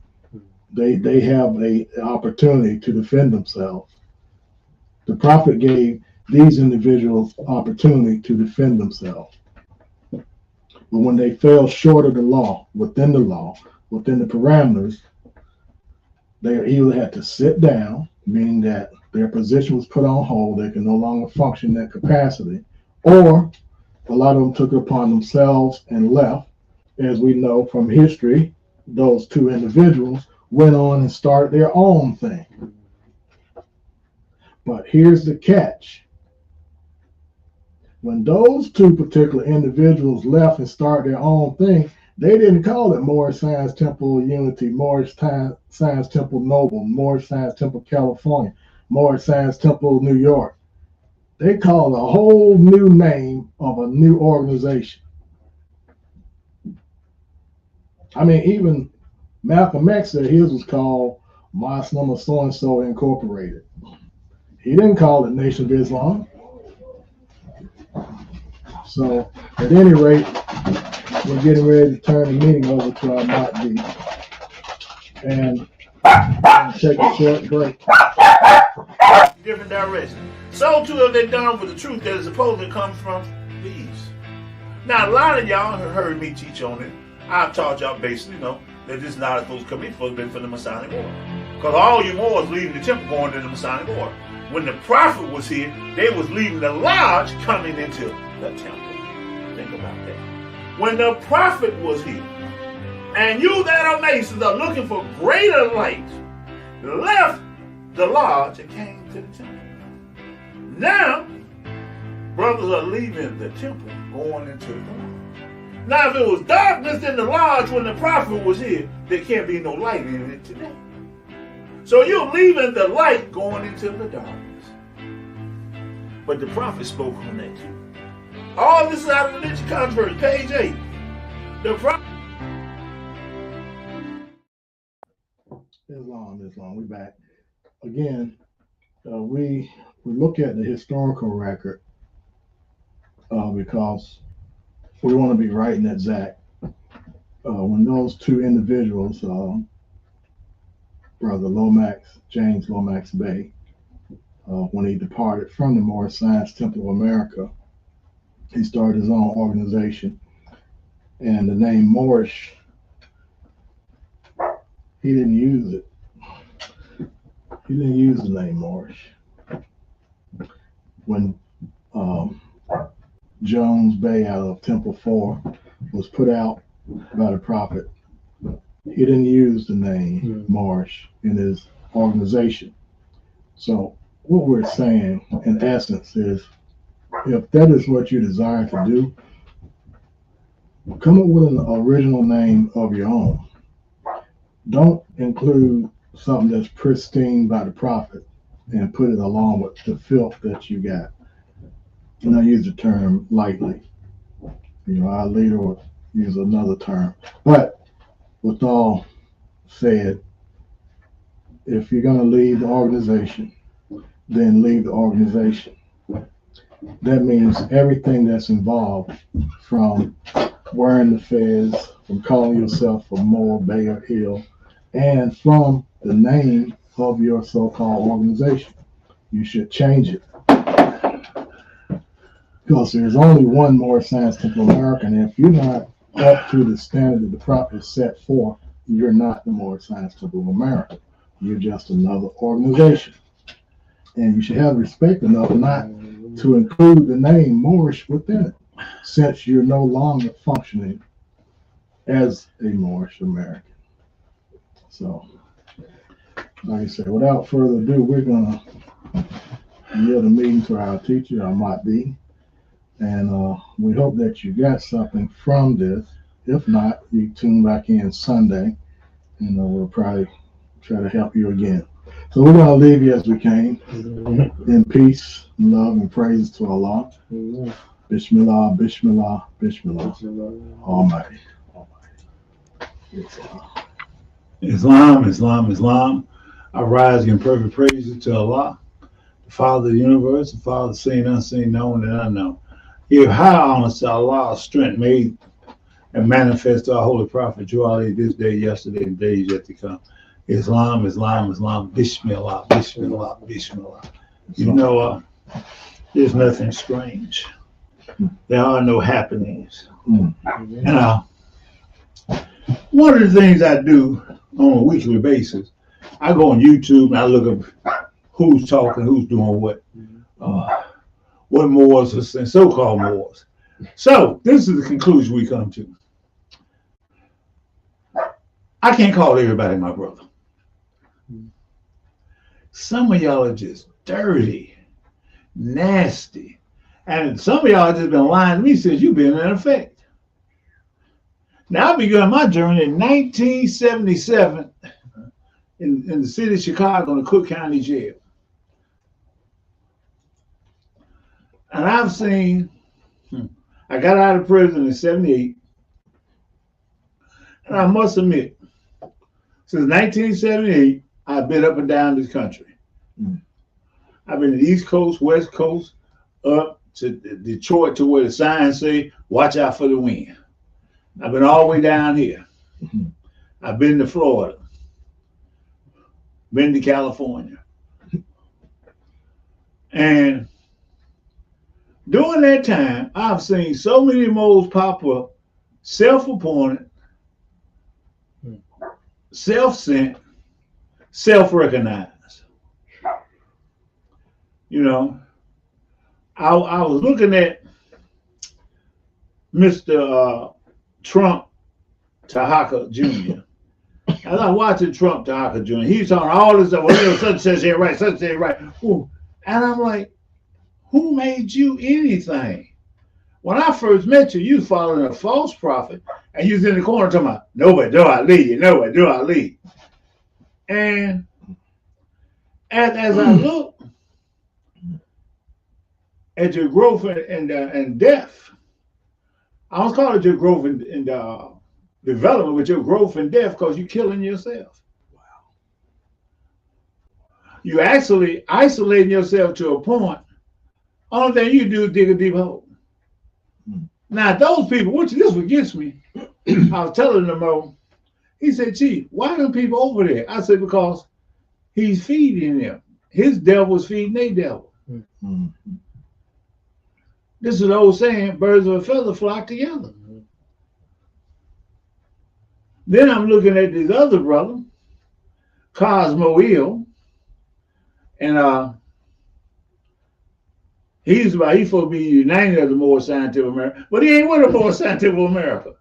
They have an opportunity to defend themselves. The prophet gave these individuals opportunity to defend themselves. But when they fell short of the law, within the parameters, they either had to sit down, meaning that their position was put on hold, they can no longer function in that capacity, or a lot of them took it upon themselves and left. As we know from history, those two individuals went on and started their own thing. But here's the catch. When those two particular individuals left and started their own thing, they didn't call it Moorish Science Temple Unity, Moorish Science Temple Noble, Moorish Science Temple California, Moorish Science Temple New York. They called a whole new name of a new organization. I mean, even Malcolm X said his was called Muslim or so-and-so Incorporated. He didn't call it Nation of Islam. So, at any rate, we're getting ready to turn the meeting over to our Mahdi. And take a short break. Different direction. So too have they done with the truth that is supposed to come from the east. Now, a lot of y'all have heard me teach on it. I've taught y'all basically, that this is not supposed to come in, supposed to be for the Masonic Order. Because all you Moors leaving the temple going to the Masonic Order. When the prophet was here, they was leaving the lodge coming into the temple. Think about that. When the prophet was here, and you that are Masons are looking for greater light, left the lodge and came to the temple. Now, brothers are leaving the temple, going into the lodge. Now, if it was darkness in the lodge when the prophet was here, there can't be no light in it today. So you're leaving the light, going into the darkness. But the prophet spoke on that too. All this is out of Religion Controversy, page 8. The prophet. Islam, we back. Again, we look at the historical record because we want to be right and exact. When those two individuals, Brother Lomax, James Lomax Bey, when he departed from the Moorish Science Temple of America, he started his own organization. And the name Moorish, he didn't use it. He didn't use the name Moorish. When Jones Bay out of Temple 4 was put out by the prophet, he didn't use the name Moorish in his organization. So what we're saying in essence is, if that is what you desire to do, come up with an original name of your own. Don't include something that's pristine by the prophet and put it along with the filth that you got. And I use the term lightly. Our leader would use another term. But with all said, if you're going to leave the organization, then leave the organization. That means everything that's involved, from wearing the fez, from calling yourself a Moor, Bay, or Hill, and from the name of your so-called organization. You should change it. Because there's only one Moorish Science Temple America, and if you're not up to the standard that the prophet set forth, you're not the Moorish Science Temple of America. You're just another organization. And you should have respect enough not to include the name Moorish within it, since you're no longer functioning as a Moorish American. So, like I said, without further ado, we're going to yield the meeting to our teacher, our Mahdi. And we hope that you got something from this. If not, you tune back in Sunday, and we'll probably try to help you again. So we're going to leave you as we came, in peace, and love, and praise to Allah. Bismillah, Bismillah, Bismillah. Almighty. Islam, Islam, Islam. I rise in perfect praise to Allah, the Father of the universe, the Father seen, unseen, known, and unknown. Give high honor to Allah's strength made and manifest to our holy prophet, Joel, this day, yesterday, and days yet to come. Islam, Islam, Islam, Bismillah, Bismillah, Bismillah. You know, there's nothing strange. There are no happenings. And one of the things I do on a weekly basis, I go on YouTube and I look up who's talking, who's doing what Moors and so-called Moors. So this is the conclusion we come to. I can't call everybody my brother. Some of y'all are just dirty, nasty. And some of y'all just been lying to me since you've been in effect. Now I began my journey in 1977 in the city of Chicago in the Cook County Jail. And I've seen, I got out of prison in 78. And I must admit, since 1978, I've been up and down this country. I've been to the East Coast, West Coast, up to Detroit to where the signs say, watch out for the wind. I've been all the way down here. I've been to Florida, been to California. And during that time, I've seen so many moles pop up, self-appointed, self-sent, self-recognized. You know, I was looking at Mr. Trump Tahaka Jr. I was watching Trump Tahaka Jr. He's talking all this stuff. Well, such says here right, such says right. Ooh. And I'm like, who made you anything? When I first met you, you was following a false prophet, and you was in the corner talking about, nobody do I lead, nobody do I lead. And as I look at your growth and death, I was calling it your growth and development, but your growth and death because you're killing yourself. Wow. You actually isolating yourself to a point. Only thing you do is dig a deep hole. Now, those people, this what gets me. I was telling them, he said, Chief, why them people over there? I said, because he's feeding them. His devil's feeding their devil. Mm-hmm. This is an old saying, birds of a feather flock together. Mm-hmm. Then I'm looking at this other brother, Cosmo Hill, and he's supposed to be united as the Moorish Scientific America, but he ain't with the Moorish Scientific America.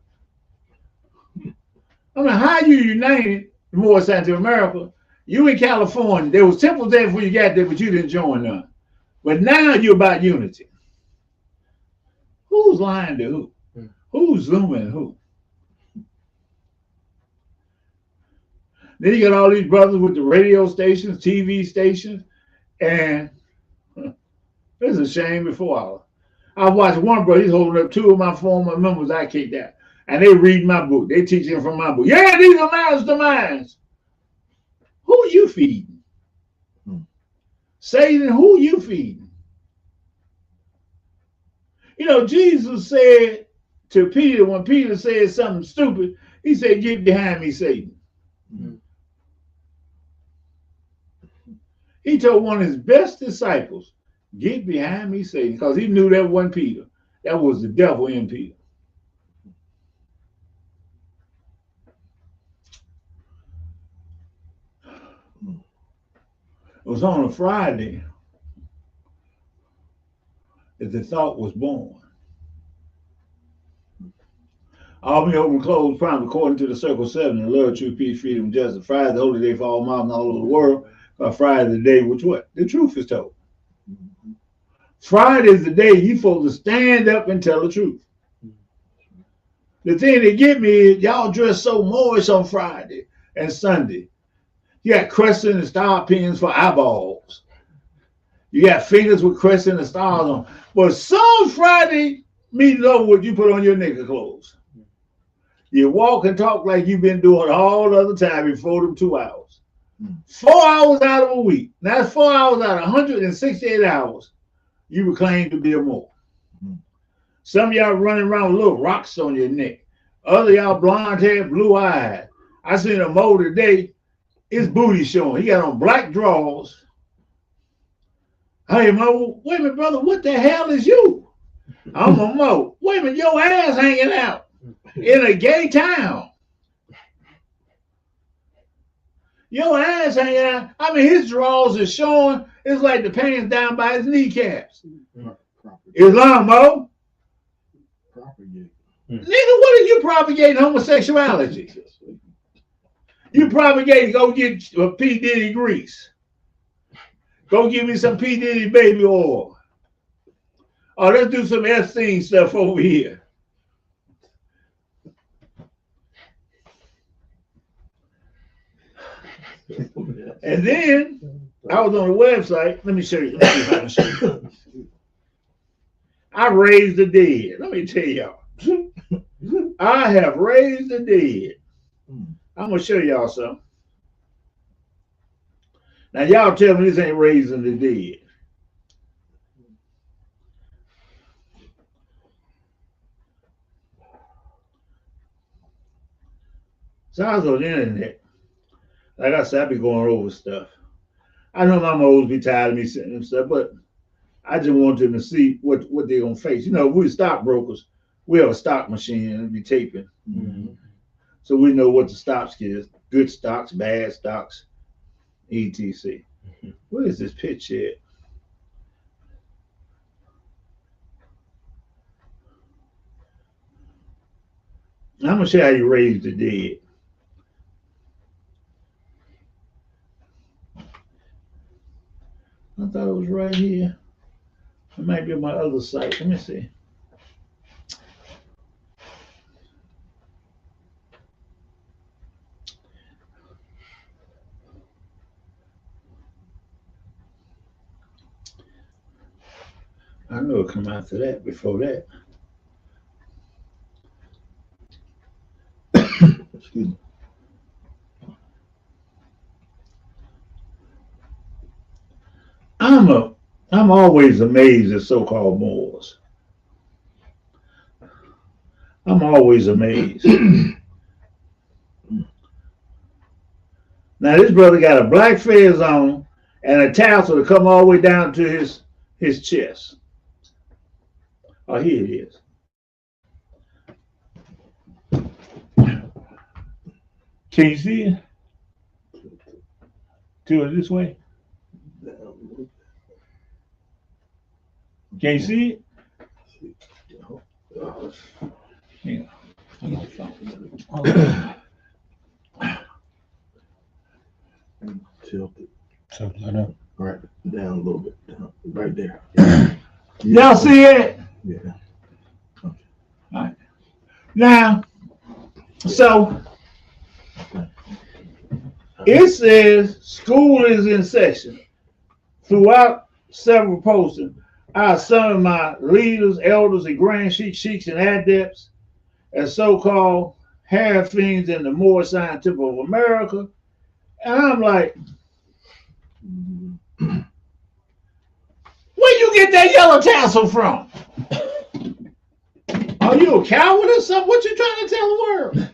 I mean, how you united the Moorish Scientific America? You in California, there was temples there before you got there, but you didn't join none. But now you're about unity. Who's lying to who? Who's zooming who? Then you got all these brothers with the radio stations, TV stations, and it's a shame before all. I watched one brother, he's holding up two of my former members I kicked out. And they read my book. They teaching from my book. Yeah, these are masterminds. Who you feeding? Satan, who you feeding? You know, Jesus said to Peter, when Peter said something stupid, he said, get behind me, Satan. Mm-hmm. He told one of his best disciples, get behind me, Satan, because he knew that wasn't Peter. That was the devil in Peter. It was on a Friday that the thought was born. All me open closed, prime according to the Circle 7, and love, truth, peace, freedom, justice. Friday, the holy day for all mountains all over the world. Friday, the day which what? The truth is told. Friday is the day you supposed to stand up and tell the truth. The thing that get me is y'all dress so Moorish on Friday and Sunday. You got crescent and star pins for eyeballs. You got fingers with crescent and stars on. But some Friday means over what you put on your nigga clothes. You walk and talk like you've been doing all the other time before them 2 hours. 4 hours out of a week. Now that's 4 hours out of 168 hours. You were claimed to be a Moor. Some of y'all running around with little rocks on your neck. Other y'all blonde hair, blue eyed. I seen a Moor today. his booty showing. He got on black drawers. Hey, Mo, wait a minute, brother, what the hell is you? I'm a Mo. Wait a minute, your ass hanging out in a gay town. Your ass hanging out. I mean, his drawers are showing. It's like the pants down by his kneecaps. Islam, Mo. Propagate. Nigga, what are you propagating homosexuality? You propagating, go get P. Diddy grease. Go give me some P. Diddy baby oil. Oh, let's do some Epstein stuff over here. And then I was on the website. Let me show you. Let me see if I can show you. I raised the dead. Let me tell y'all. I have raised the dead. I'm gonna show y'all something. Now y'all tell me this ain't raising the dead. So I was on the internet. Like I said, I be going over stuff. I know my always be tired of me sending them stuff, but I just want them to see what they're gonna face. You know, we're stockbrokers. We have a stock machine and be taping. Mm-hmm. So we know what the stocks is. Good stocks, bad stocks, etc. Mm-hmm. Where is this pitch at? I'm gonna show you how you raise the dead. I thought it was right here. It might be on my other site. Let me see. I know it'll come after that, before that. Excuse me. I'm always amazed at so-called Moors. I'm always amazed. Now this brother got a black fez on and a tassel to come all the way down to his chest. Oh, here it is. Can you see it? Do it this way. Can you see it? Yeah. Tilt it. So I know. Right down a little bit. Right there. Y'all see it? Yeah. All right. Now, so it says school is in session. Throughout several postings, I summoned my leaders, elders, and grand sheiks and adepts, and so-called hair fiends in the Moor Scientific of America. And I'm like, where you get that yellow tassel from? Are you a coward or something? What you trying to tell the world?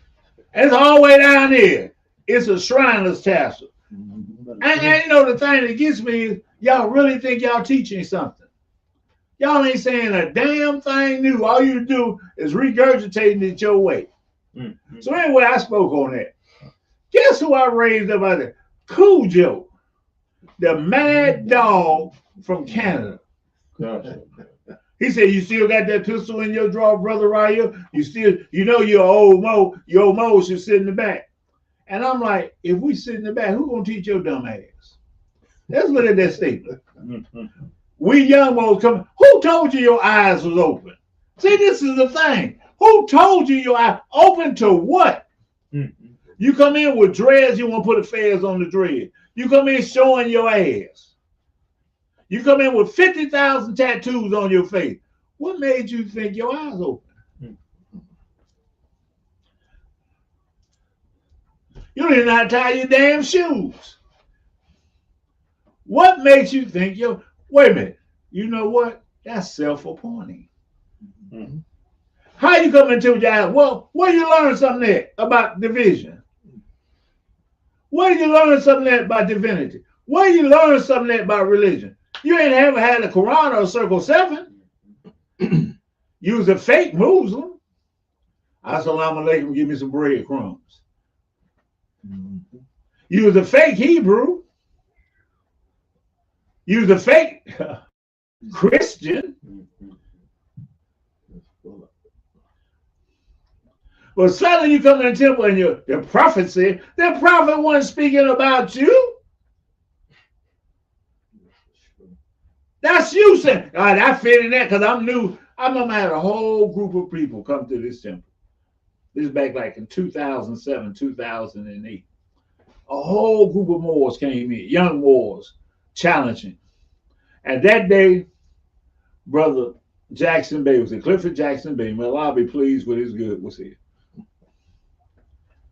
It's all the way down there. It's a Shriner's tassel. And you know the thing that gets me is y'all really think y'all teaching something. Y'all ain't saying a damn thing new. All you do is regurgitating it your way. Mm-hmm. So anyway, I spoke on that. Guess who I raised up out there? Cujo, the mad dog from Canada. Gotcha. He said, you still got that pistol in your drawer, brother Raya? You still, you know your old Mo should sit in the back. And I'm like, if we sit in the back, who gonna teach your dumb ass? Let's look at that statement. We young Mo's coming. Who told you your eyes was open? See, this is the thing. Who told you your eyes open to what? You come in with dreads, you want to put a fez on the dread. You come in showing your ass. You come in with 50,000 tattoos on your face. What made you think your eyes open? You don't even know how to tie your damn shoes. What makes you think wait a minute, you know what? That's self-appointing. Mm-hmm. How you come into your eyes? Well, where you learn something there about division? Where you learn something that about divinity? Where you learn something that about religion? You ain't ever had a Quran or a Circle 7. You was a fake Muslim. Assalamu alaikum, give me some breadcrumbs. You was a fake Hebrew. You was a fake Christian. But suddenly you come in the temple and your prophet said, the prophet wasn't speaking about you. That's you saying, all right, I fit in that because I'm new. I remember I had a whole group of people come to this temple. This is back like in 2007, 2008. A whole group of Moors came in, young Moors, challenging. And that day, Brother Jackson Bay was it, Clifford Jackson Bay, may Allah be pleased with his good, was here.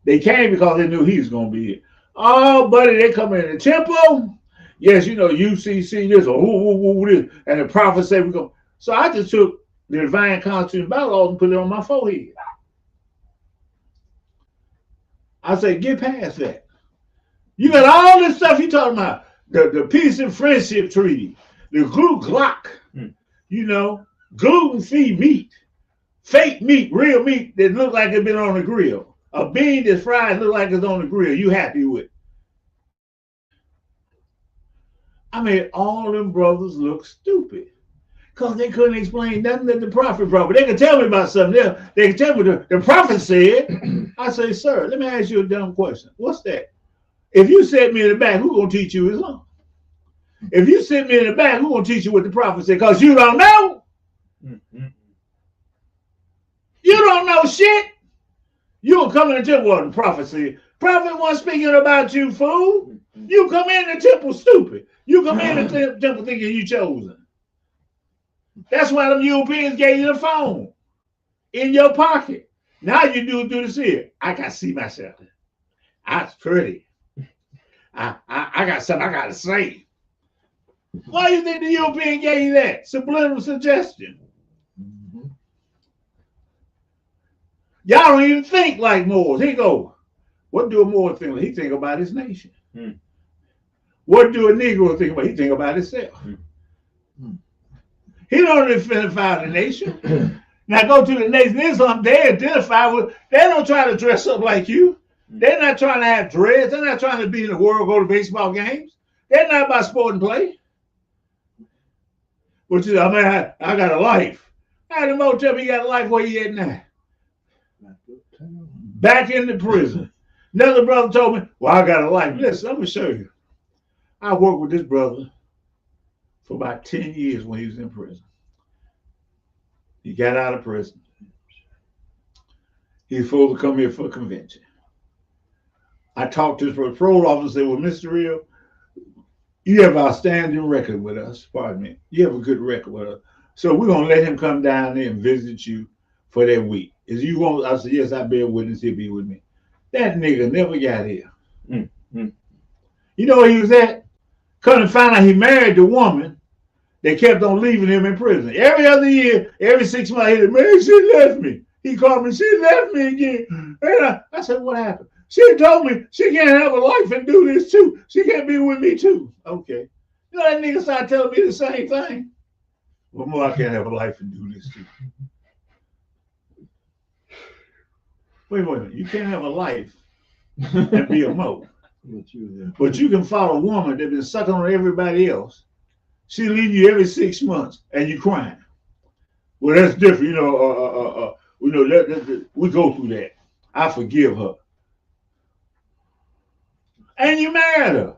They came because they knew he was going to be here. Oh, buddy, they come in the temple. Yes, you know, UCC this or who this. And the prophet said we're going. So I just took the divine constitution bylaws and put it on my forehead. I said, get past that. You got all this stuff you talking about. The peace and friendship treaty, the gluk, you know, gluten-free meat, fake meat, real meat that look like it's been on the grill. A bean that's fried look like it's on the grill. You happy with? I mean, all them brothers look stupid because they couldn't explain nothing that the prophet brought. They could tell me about something else. They could tell me the prophet said. I say, sir, let me ask you a dumb question. What's that? If you sit me in the back, who's going to teach you Islam? If you sit me in the back, who's going to teach you what the prophet said? Because you don't know. You don't know shit. You don't come in the temple what the prophet said. Prophet wasn't speaking about you, fool. You come in the temple stupid. You come in the temple thinking you chosen. That's why them Europeans gave you the phone in your pocket. Now you do this here. I got to see myself. That's pretty. I got something I got to say. Why do you think the European gave you that? Subliminal suggestion. Y'all don't even think like Moors. He go, what do a Moor think? He think about his nation. What do a Negro think about? He think about himself. He don't identify the nation. Now go to the Nation Islam, they identify with, they don't try to dress up like you. They're not trying to have dreads. They're not trying to be in the world, go to baseball games. They're not about sport and play. But you know, I mean, I got a life. How the motel you got a life where you at now? Back in the prison. Another brother told me, well, I got a life. Listen, let me show you. I worked with this brother for about 10 years when he was in prison. He got out of prison. He's supposed to come here for a convention. I talked to his parole officer and said, well, Mr. Real, you have an outstanding record with us. Pardon me. You have a good record with us. So we're going to let him come down there and visit you for that week. Is you want? I said, yes, I'll be a witness. He'll be with me. That nigga never got here. You know where he was at? Couldn't find out he married the woman that kept on leaving him in prison. Every other year, every 6 months, he said, man, she left me. He called me, she left me again. And I said, what happened? She told me she can't have a life and do this too. She can't be with me too. Okay. You know, that nigga started telling me the same thing. Well, more, I can't have a life and do this too. Wait a minute. You can't have a life and be a mo. But you can follow a woman that's been sucking on everybody else. She leave you every 6 months and you crying. Well, that's different. You know, we go through that. I forgive her. And you married her.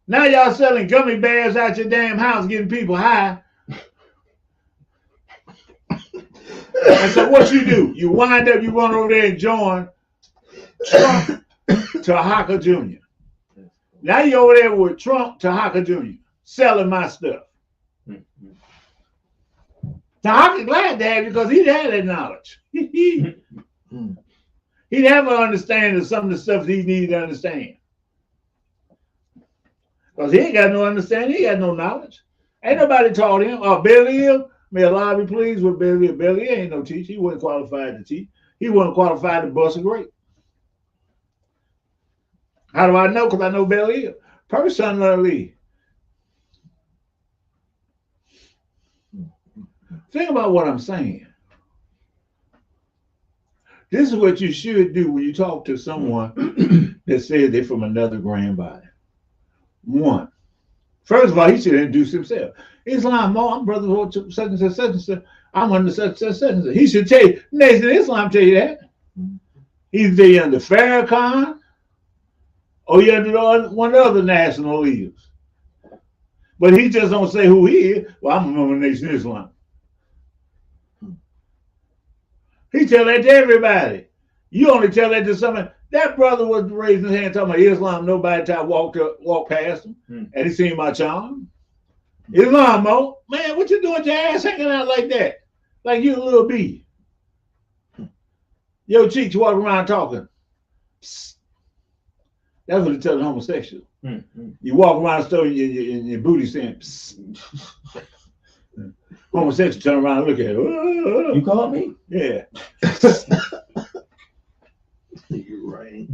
Now y'all selling gummy bears out your damn house, getting people high. And so what you do? You wind up, you run over there and join Trump Tahaka Jr. Now you're over there with Trump Tahaka Jr. selling my stuff. Tahaka glad to have you because he'd had that knowledge. He'd have an understanding of some of the stuff he needed to understand. Because he ain't got no understanding, he got no knowledge. Ain't nobody taught him. Belial, may Allah be pleased with Belial. Belial ain't no teacher. He wasn't qualified to teach. He wasn't qualified to bust a grape. How do I know? Because I know Bel Air. First son of Ali. Think about what I'm saying. This is what you should do when you talk to someone that says they're from another grand body. One, first of all, he should introduce himself. Islam, I'm brother to such and such, such and such. I'm under such and such and such. He should tell you, Nation of Islam tell you that. He's either under Farrakhan or you're under one other national leaders. But he just don't say who he is. Well, I'm a member of Nation of Islam. He tell that to everybody. You only tell that to somebody. That brother was raising his hand talking about Islam. Nobody tried to walk past him. And he seen my charm. Islam, Mo. Man, what you doing with your ass hanging out like that? Like you a little bee. Yo, cheeks walking around talking. Psst. That's what they tell the homosexual. You walk around the store and your booty saying, psst. Homosexual turn around and look at it. You called me? Yeah. You right.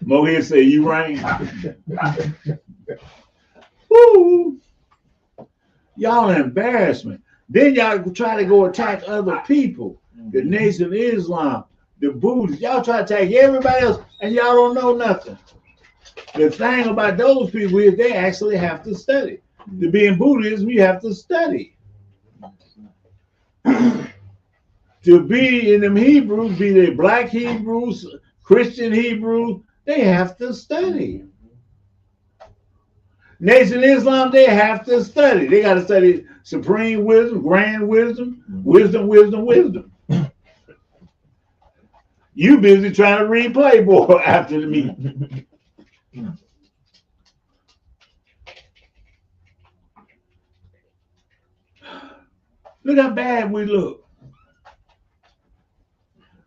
Mohit say, you rain. Woo. Y'all an embarrassment. Then y'all try to go attack other people. The Nation of Islam, the Buddhists. Y'all try to attack everybody else and y'all don't know nothing. The thing about those people is they actually have to study. To be in Buddhism, you have to study. To be in them Hebrews, be they black Hebrews, Christian Hebrews, they have to study. Nation of Islam, they have to study. They got to study supreme wisdom, grand wisdom, wisdom, wisdom, wisdom. You busy trying to read Playboy after the meeting. Look how bad we look.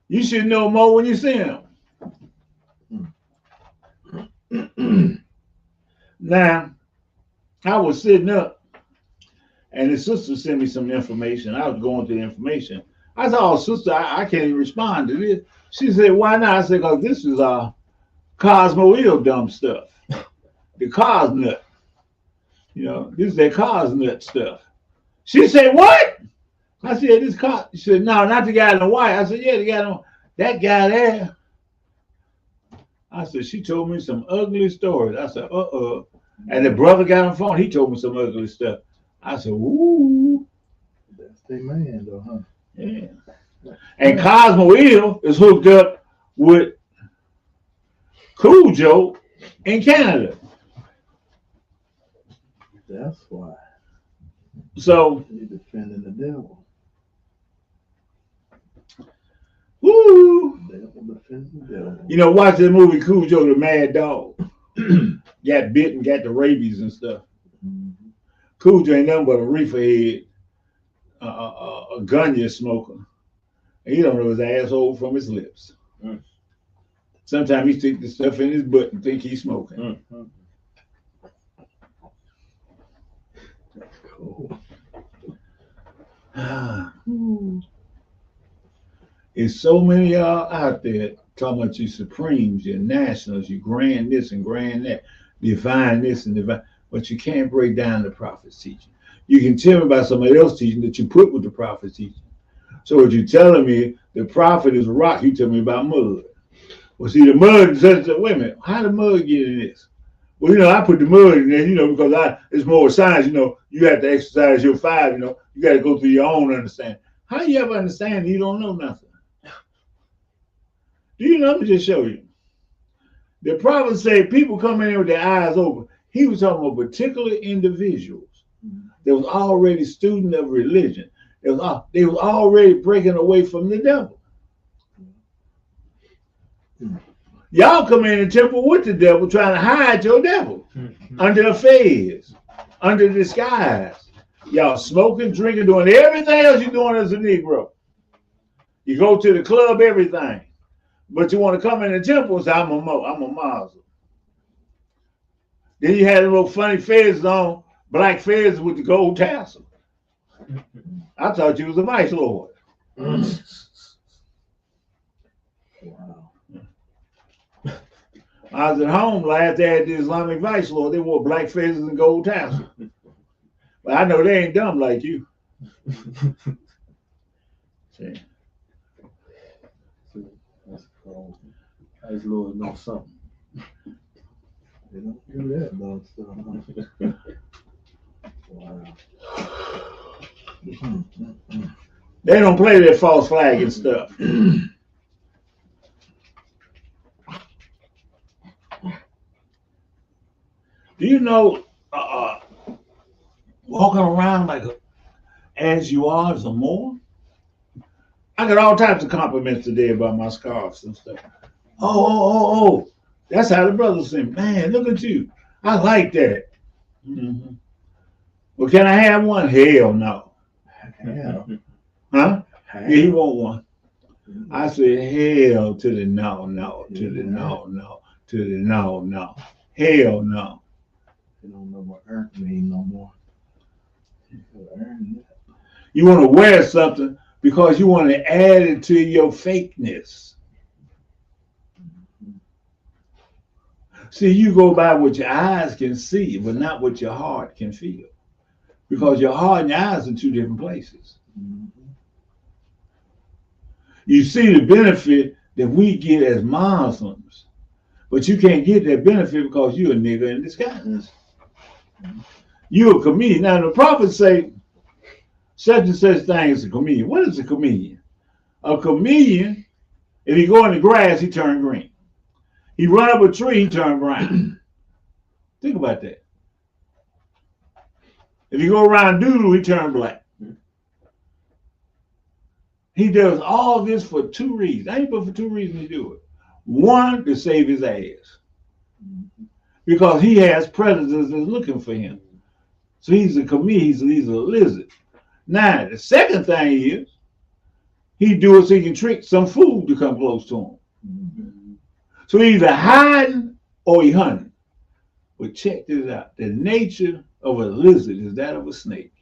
You should know more when you see them. Now, I was sitting up and the sister sent me some information. I was going through the information. I said, oh, sister, I can't even respond to this. She said, why not? I said, because this is Cosmo Ill dumb stuff. The Cosnut. You know, this is that Cosnut stuff. She said, what? I said, this Cos. She said, no, not the guy in the white. I said, yeah, the guy in the white. That guy there. I said, she told me some ugly stories. I said, And the brother got on the phone. He told me some ugly stuff. I said, ooh. That's the man, though, huh? Yeah. And Cosmo Ill is hooked up with Cujo in Canada. That's why. So, You're defending the devil. woo. Devil defends the devil. You know, watch the movie Cujo the Mad Dog. Got bit and got the rabies and stuff. Cujo ain't nothing but a reefer head, a gunya smoker. And he don't know his asshole from his lips. Sometimes he stick the stuff in his butt and think he's smoking. That's cool. There's so many of y'all out there talking about you supremes, your nationals, you grand this and grand that, divine this and divine, but you can't break down the prophet's teaching. You can tell me about somebody else's teaching that you put with the prophet's teaching. So what you're telling me, the prophet is a rock, you tell me about mud. Well, see, the mud says, wait a minute, how did mud get in this? Well, you know, I put the mud in there, you know, because it's more science, you know, you have to exercise your five, you know, you got to go through your own understanding. How you ever understand you don't know nothing? Do you know? Let me just show you. The prophet said people come in with their eyes open. He was talking about particular individuals that was already student of religion. They was already breaking away from the devil. Y'all come in the temple with the devil, trying to hide your devil under a fez, under disguise. Y'all smoking, drinking, doing everything else you're doing as a Negro. You go to the club, everything. But you want to come in the temple and say, I'm a Muslim. Then you had a little funny fez on, black fez with the gold tassel. I thought you was a vice lord. Wow. I was at home last day at the Islamic Vice Lord. They wore black faces and gold tassels. But I know they ain't dumb like you. See? That's cool. Vice Lord knows something. They don't do that dumb stuff. Wow. They don't play that false flag and stuff. Do you know, walking around like as you are is a more? I got all types of compliments today about my scarves and stuff. Oh. That's how the brothers say, man, look at you. I like that. Mm-hmm. Well, can I have one? Hell no. Hell. Huh? Yeah, he want one. I said, hell to the no, to the no, to the no. Hell no. You don't know what earn mean no more. You want to wear something because you want to add it to your fakeness. See, you go by what your eyes can see, but not what your heart can feel. Because your heart and your eyes are two different places. You see the benefit that we get as Muslims, but you can't get that benefit because you're a nigga in disguise. You're a comedian. Now, the prophets say such and such thing as a comedian. What is a comedian? A comedian, if he go in the grass, he turn green. He run up a tree, he turn brown. Think about that. If you go around doodle, he turn black. He does all this for two reasons. I ain't but for two reasons he do it. One, to save his ass. Because he has predators that's looking for him. So he's a comedian, he's a lizard. Now, the second thing is, he do it so he can trick some food to come close to him. So he's either hiding or he hunting. But check this out. The nature of a lizard is that of a snake.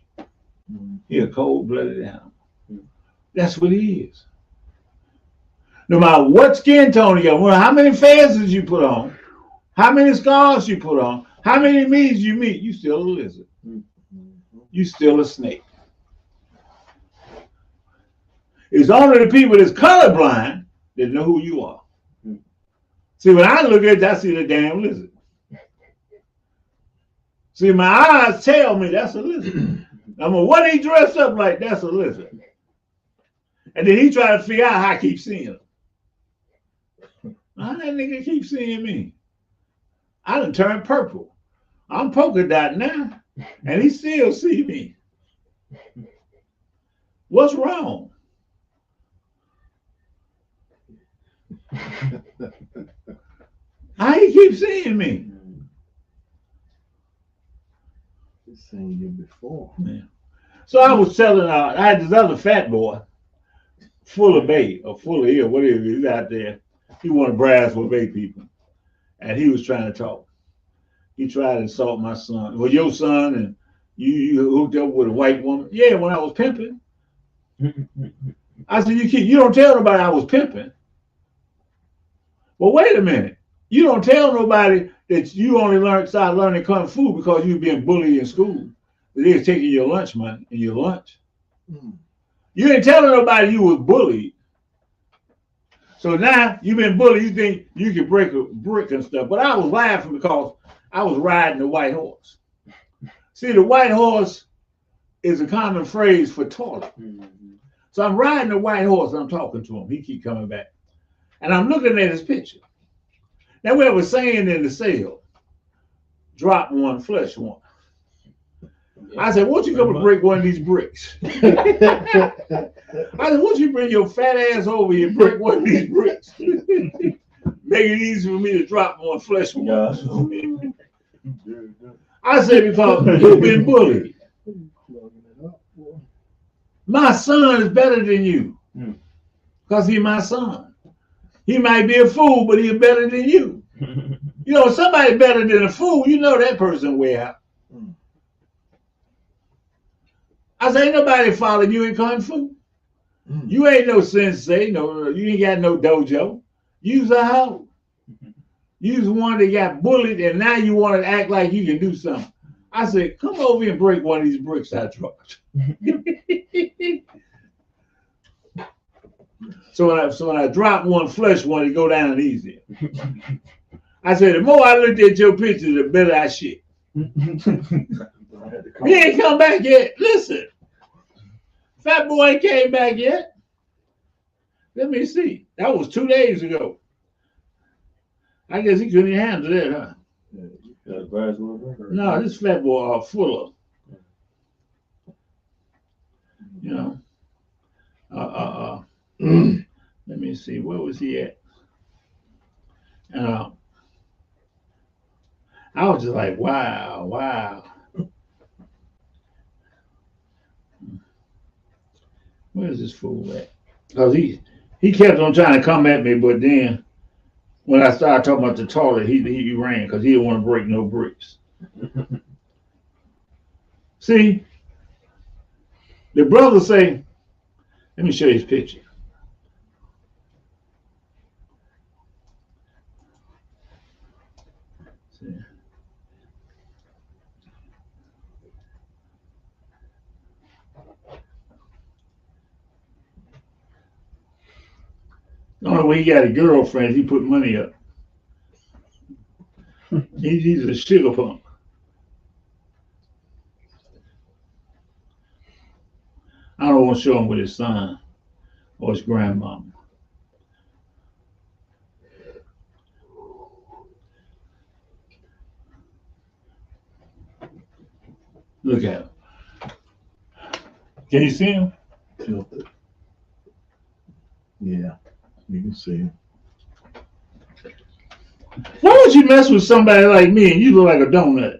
He's a cold-blooded animal. That's what he is. No matter what skin tone you got, how many feathers you put on, how many scars you put on, how many meats you meet, you still a lizard. You still a snake. It's only the people that's colorblind that know who you are. See, when I look at it, I see the damn lizard. See, my eyes tell me that's a lizard. I'm like, what he dressed up like? That's a lizard. And then he try to figure out how I keep seeing him. How that nigga keep seeing me? I done turned purple. I'm polka dot now, and he still see me. What's wrong? How he keep seeing me? He's seen you before. Yeah. So I was telling, I had this other fat boy, full of bait or full of ear, whatever he's out there. He wanted brass for bait people, and he was trying to talk. He tried to insult my son. Well, your son, and you hooked up with a white woman. Yeah, when I was pimping. I said, you don't tell nobody I was pimping. Well, wait a minute. You don't tell nobody that you only started learning Kung Fu because you were being bullied in school. They was taking your lunch money and your lunch. You ain't telling nobody you was bullied. So now you've been bullied, you think you can break a brick and stuff. But I was laughing because I was riding the white horse. See, the white horse is a common phrase for toilet. So I'm riding the white horse and I'm talking to him. He keep coming back. And I'm looking at his picture. Now we were saying in the sale, drop one, flesh one. I said, won't you come and break one of these bricks? I said, won't you bring your fat ass over here and break one of these bricks? Make it easy for me to drop one flesh one. I said, because you've been bullied. My son is better than you because he's my son. He might be a fool, but he's better than you. You know, if somebody better than a fool, you know that person way out. I say, ain't nobody following you in Kung Fu. You ain't no sensei, no, you ain't got no dojo. You's a hoe. You was the one that got bullied, and now you want to act like you can do something. I said, come over here and break one of these bricks I dropped. So when I drop one, flush one, it go down easier. I said, the more I looked at your picture, the better I shit. He ain't come back yet. Listen, Fat Boy ain't came back yet. Let me see. That was 2 days ago. I guess he couldn't even handle that, huh? No, this Fat Boy full of, you know. Let me see. Where was he at? I was just like, wow. Where's this fool at? Because he kept on trying to come at me, but then when I started talking about the toilet, he ran because he didn't want to break no bricks. See, the brother say, let me show you his picture. See. The only way he got a girlfriend, he put money up. He's a sugar punk. I don't want to show him with his son or his grandmama. Look at him. Can you see him? Tilted. Yeah, you can see him. Why would you mess with somebody like me and you look like a donut?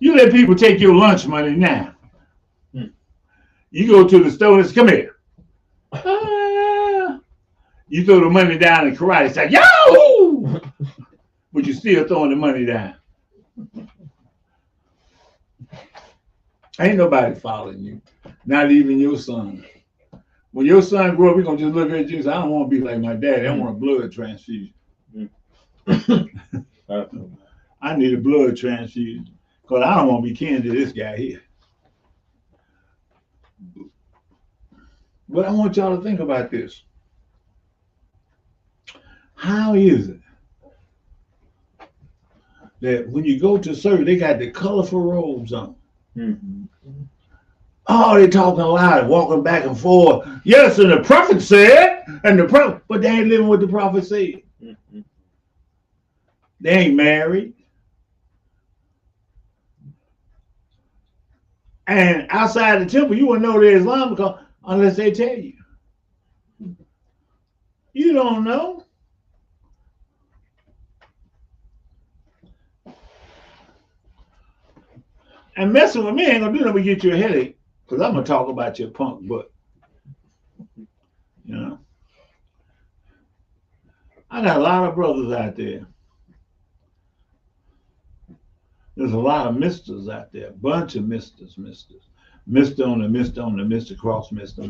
You let people take your lunch money now. You go to the store and say, come here. You throw the money down in karate. It's like, yo! But you're still throwing the money down. Ain't nobody following you. Not even your son. When your son grow up, we're going to just look at you and say, I don't want to be like my dad. I want a blood transfusion. I need a blood transfusion because I don't want to be kin to this guy here. But I want y'all to think about this. How is it that when you go to service, they got the colorful robes on? Oh, they talking loud, walking back and forth. Yes, and the prophet said, but they ain't living what the prophet said. They ain't married. And outside the temple, you wouldn't know they're Islam unless they tell you. You don't know. And messing with me ain't gonna do nothing but get you a headache, because I'm gonna talk about your punk butt. You know? I got a lot of brothers out there. There's a lot of misters out there, a bunch of misters. Mister on the mister on the mister, cross mister.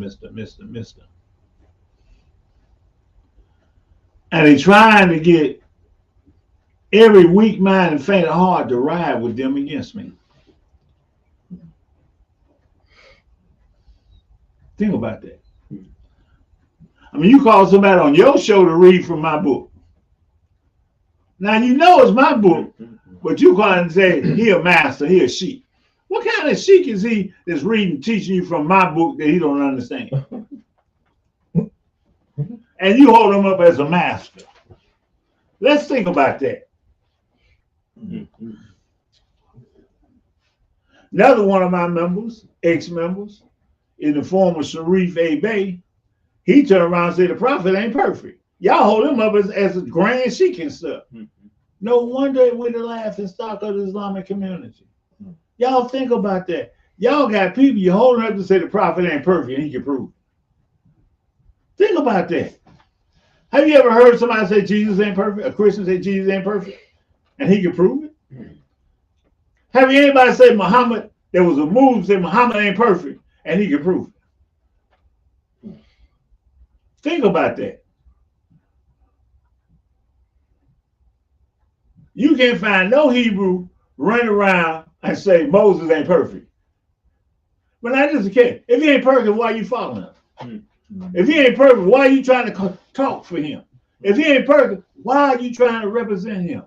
And they trying to get every weak mind and faint heart to ride with them against me. Think about that. I mean, you call somebody on your show to read from my book. Now, you know it's my book, but you call and say, he a master, he a sheik. What kind of sheik is he that's reading, teaching you from my book that he don't understand? And you hold him up as a master. Let's think about that. Another one of my members, ex-members, in the form of Sharif A. He turned around and said the prophet ain't perfect. Y'all hold him up as a grand sheik and stuff. No wonder we're the laughing stock of the Islamic community. Y'all think about that. Y'all got people you holding up to say the prophet ain't perfect and he can prove it. Think about that. Have you ever heard somebody say Jesus ain't perfect? A Christian say Jesus ain't perfect and he can prove it? Have you anybody say Muhammad, there was a move say Muhammad ain't perfect and he can prove it? Think about that. You can't find no Hebrew running around and say Moses ain't perfect. But that is the case. If he ain't perfect, why are you following him? If he ain't perfect, why are you trying to talk for him? If he ain't perfect, why are you trying to represent him?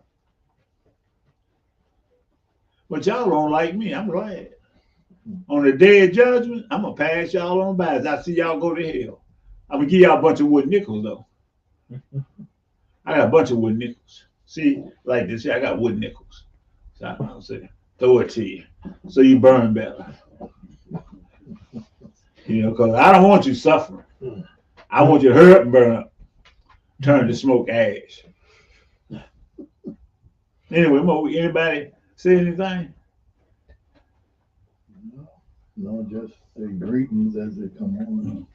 But y'all don't like me. I'm glad. On the day of judgment, I'm going to pass y'all on by as I see y'all go to hell. I'm going to give y'all a bunch of wood nickels, though. I got a bunch of wood nickels. See, like this here, I got wood nickels. So I'll say, throw it to you so you burn better. You know, because I don't want you suffering. I want you to hurry up and burn up. Turn to smoke ash. Anyway, anybody say anything? No, just say greetings as they come on.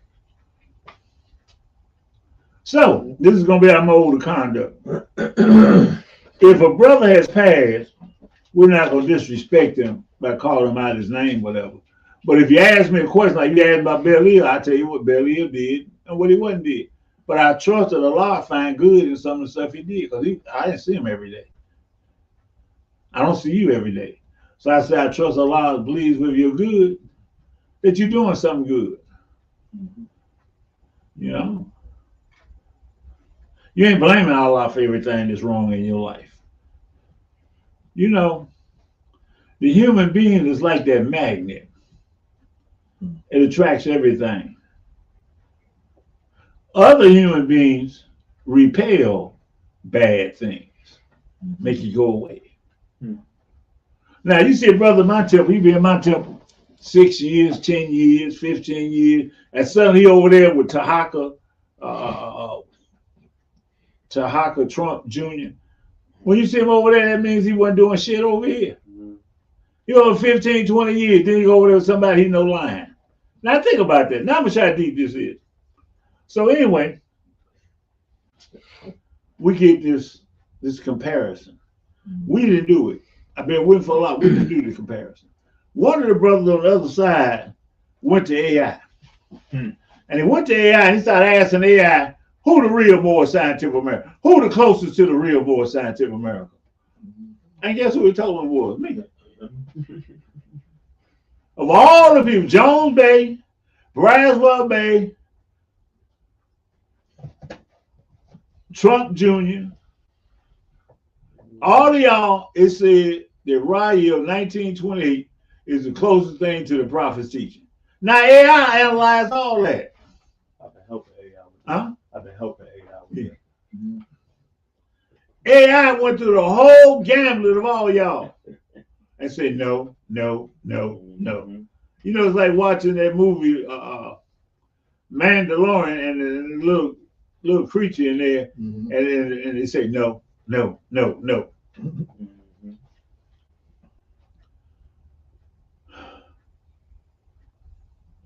So, this is going to be our mode of conduct. If a brother has passed, we're not going to disrespect him by calling him out his name, whatever. But if you ask me a question like you asked about Belial, I'll tell you what Belial did and what he wasn't did. But I trusted Allah to find good in some of the stuff he did because I didn't see him every day. I don't see you every day. So I said, I trust Allah believes with your good, that you're doing something good. You know? You ain't blaming Allah for everything that's wrong in your life. You know, the human being is like that magnet. It attracts everything. Other human beings repel bad things, make you go away. Now, you see a brother in my temple, he been in my temple 6 years, 10 years, 15 years, and suddenly he over there with Tahaka Trump Jr. When you see him over there, that means he wasn't doing shit over here. He over 15, 20 years, then he go over there with somebody he know lying. Now think about that. Now I'm how deep this is. So anyway, we get this comparison. We didn't do it. I've been waiting for a lot. We didn't do the comparison. One of the brothers on the other side went to AI. And he went to AI and he started asking AI, who the real Moore Scientific America? Who the closest to the real Moore Scientific America? And guess who he told him was? Me. Of all the people, Jones Bay, Braswell Bay, Trump Jr., all of y'all, it said that Raya of 1928 is the closest thing to the prophet's teaching. Now AI analyzed all that. I've been helping AI. Huh? I've been helping AI. Yeah. AI went through the whole gambit of all y'all and said no, no, no, no. You know, it's like watching that movie Mandalorian and the little creature in there, and they say no, no, no, no.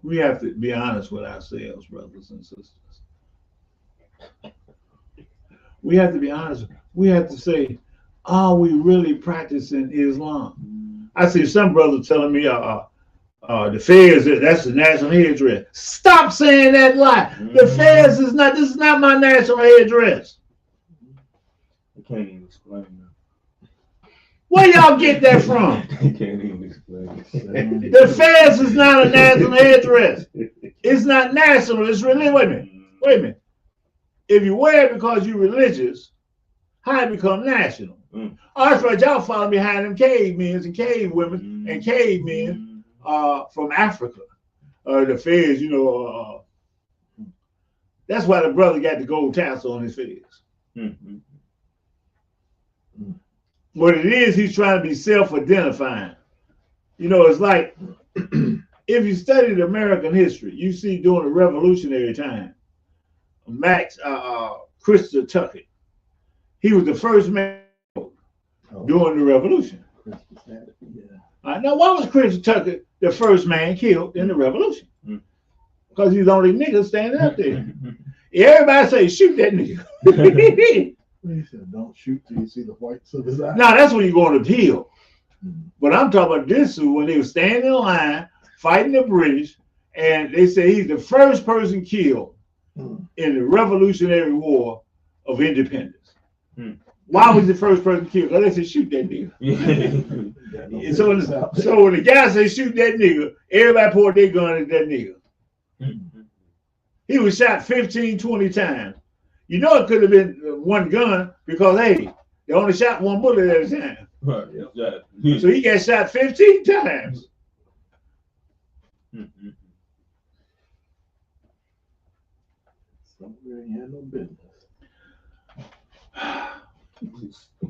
We have to be honest with ourselves, brothers and sisters. We have to be honest. We have to say, are we really practicing Islam? I see some brothers telling me, the Fez, that's the national headdress. Stop saying that lie. The Fez is not, this is not my national headdress. I can't even explain that. Where y'all get that from? I can't even explain it. The Fez is not a national headdress. It's not national, it's religious. Wait a minute. If you wear it because you're religious, how it become national? Oh, that's right, y'all follow behind them cavemen and cave women and cavemen from Africa. The Fez, you know, that's why the brother got the gold tassel on his Fez. What it is, he's trying to be self-identifying. You know, it's like, if you studied American history, you see during the Revolutionary time, Max Christopher Tuckett, he was the first man during the Revolution. Now, why was Christopher Tuckett the first man killed in the Revolution? Because he's the only nigga standing up there. Everybody say, shoot that nigga. He said, don't shoot till you see the whites of his eyes. Now, that's when you're going to appeal. But I'm talking about this when they were standing in line, fighting the British, and they say he's the first person killed in the Revolutionary War of Independence. Hmm. Why was the first person killed? Because they said, shoot that nigga. And so when the guy said, shoot that nigga, everybody poured their gun at that nigga. He was shot 15, 20 times. You know it could have been one gun because, hey, they only shot one bullet at a time. Right, exactly. So he got shot 15 times. Somewhere he had no business.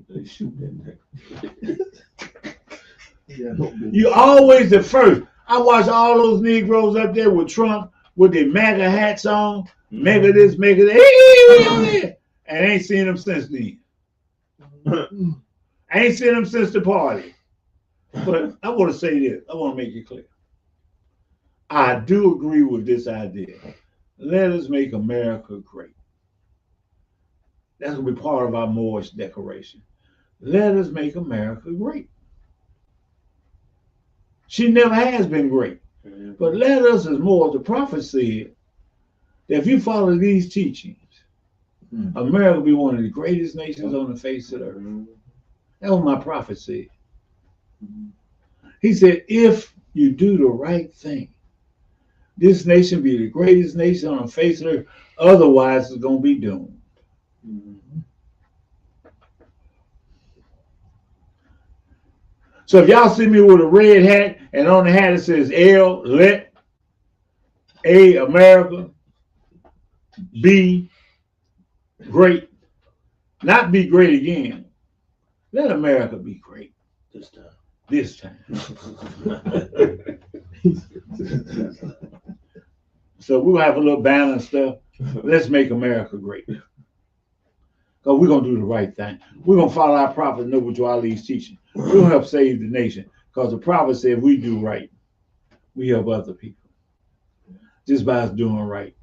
They shoot that nigga. He had no business. You always the first. I watched all those Negroes up there with Trump with their MAGA hats on, MAGA this, MAGA that, and I ain't seen them since then. I ain't seen them since the party. But I want to say this. I want to make it clear. I do agree with this idea. Let us make America great. That's going to be part of our Moorish declaration. Let us make America great. She never has been great. But let us, as more of the prophet said, that if you follow these teachings, America will be one of the greatest nations on the face of the earth. That's what my prophet said. He said, if you do the right thing, this nation be the greatest nation on the face of the earth. Otherwise, it's going to be doomed. So if y'all see me with a red hat and on the hat it says L, let, A, America, B, great, not be great again. Let America be great This time. this time. So we'll have a little balance stuff. Let's make America great. Because we're going to do the right thing. We're going to follow our prophet, Noble Ali's teaching. We're going to help save the nation. Because the prophet said if we do right, we help other people. Just by us doing right.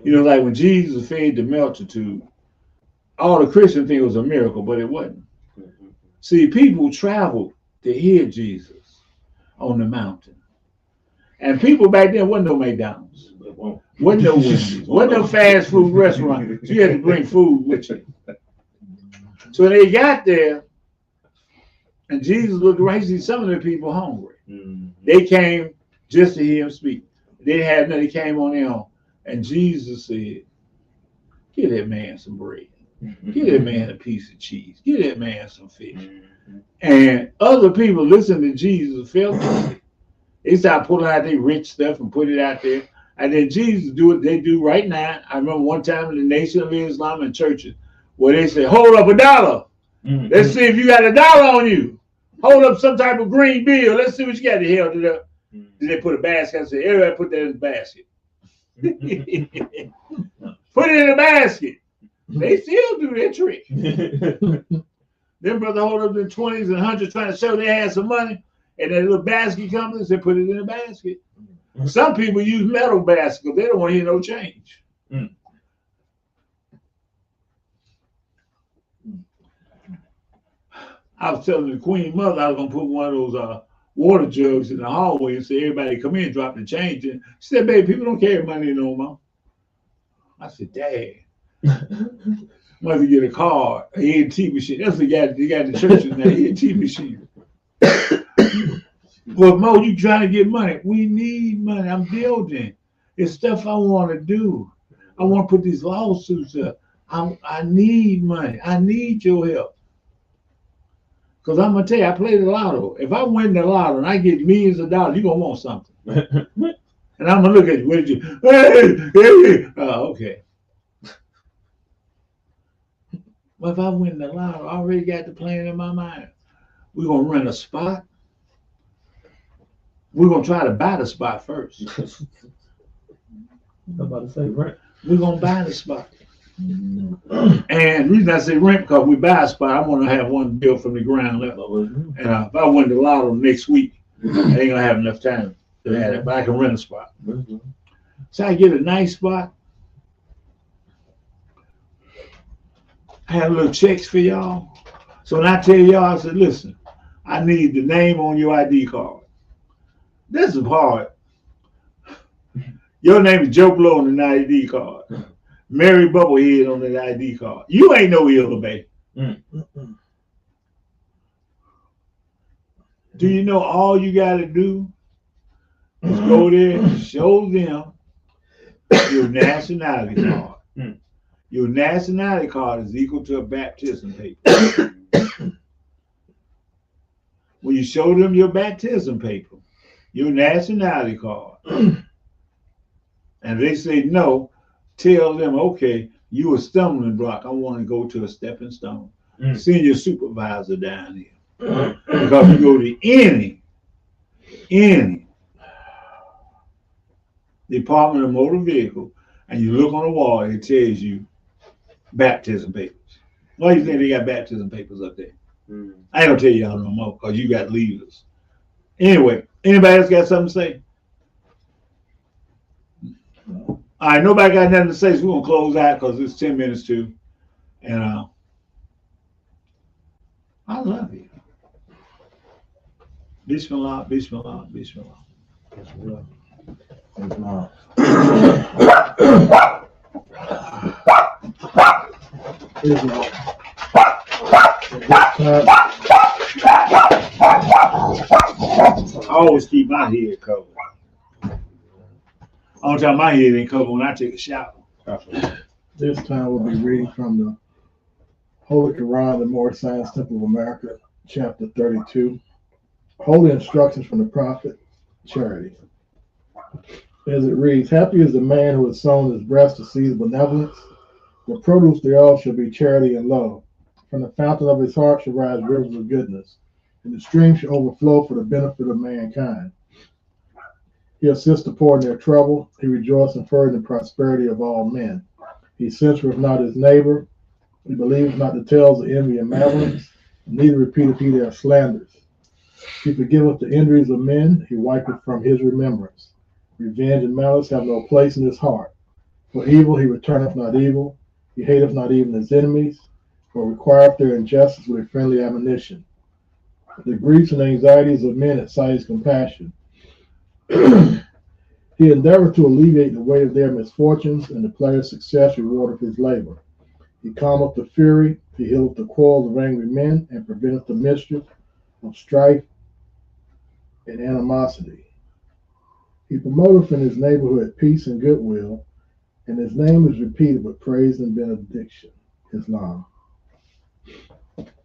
You know, like when Jesus fed the multitude, all the Christians think it was a miracle, but it wasn't. See, people traveled to hear Jesus on the mountain. And people back then wasn't no McDonald's. Wasn't no Wendy's. Wasn't no fast food restaurant. So you had to bring food with you. So when they got there, and Jesus looked around, he see some of the people hungry. They came just to hear him speak. They had nothing, they came on their own. And Jesus said, give that man some bread. Give that man a piece of cheese. Give that man some fish. And other people listened to Jesus, felt it. They started pulling out their rich stuff and put it out there. And then Jesus do what they do right now. I remember one time in the Nation of Islam and churches where they say, hold up $1. Let's see if you got $1 on you. Hold up some type of green bill. Let's see what you got. They held it up. Then they put a basket. I said, everybody put that in the basket. Put it in the basket. They still do that trick. Them brother hold up their 20s and 100s trying to show they had some money. And that little basket comes, they put it in a basket. Some people use metal baskets because they don't want to hear no change. I was telling the Queen Mother I was going to put one of those water jugs in the hallway and say, everybody come in, drop the change in. She said, baby, people don't carry money no more. I said, Dad. Mother get a card, an ENT machine. That's what they got in the churches now, ENT machine. But Mo, you trying to get money. We need money. I'm building. It's stuff I want to do. I want to put these lawsuits up. I need money. I need your help. Because I'm going to tell you, I play the lotto. If I win the lotto and I get millions of dollars, you're going to want something. And I'm going to look at you. What did you? Hey. Oh, okay. But if I win the lotto, I already got the plan in my mind. We're going to rent a spot. We're going to try to buy the spot first. I'm about to say rent. We're going to buy the spot. And the reason I say rent, because we buy a spot, I want to have one built from the ground level. And if I win the lotto next week, I ain't going to have enough time to have it, but I can rent a spot. So I get a nice spot. I have little checks for y'all. So when I tell y'all, I said, listen, I need the name on your ID card. This is hard. Your name is Joe Blow on the ID card. Mary Bubblehead on the ID card. You ain't no Illa Bay. Do you know all you got to do is go there and show them your nationality card. Your nationality card is equal to a baptism paper. When you show them your baptism paper, your nationality card, and they say no, tell them, okay, you a stumbling block. I want to go to a stepping stone. Send your supervisor down here. Because you go to any Department of Motor Vehicle and you look on the wall, it tells you baptism papers. Why do you think they got baptism papers up there? I ain't gonna tell y'all no more because you got leaders. Anyway, anybody else got something to say? All right, nobody got nothing to say, so we're gonna close out because it's 10 minutes to. And I love you. Bismillah, Bismillah, Bismillah. Islam. Islam. I always keep my head covered. All the time my head ain't covered when I take a shower. This time we'll be reading from the Holy Quran, the Moorish Science Temple of America, chapter 32. Holy instructions from the Prophet, charity. As it reads, happy is the man who has sown his breast to see benevolence. The produce thereof shall be charity and love. From the fountain of his heart shall rise rivers of goodness, and the stream shall overflow for the benefit of mankind. He assists the poor in their trouble. He rejoices in furthering the prosperity of all men. He censureth not his neighbor. He believes not the tales of envy and malice, neither repeateth he their slanders. He forgiveth the injuries of men. He wipeth from his remembrance. Revenge and malice have no place in his heart. For evil he returneth not evil. He hateth not even his enemies, for requireth their injustice with a friendly admonition. The griefs and anxieties of men excite his compassion. He endeavoureth to alleviate the weight of their misfortunes, and declare success rewardeth his labor. He calmeth the fury, he healeth the quarrels of angry men, and preventeth the mischief of strife and animosity. He promoteth in his neighborhood peace and goodwill, and his name is repeated with praise and benediction. Islam.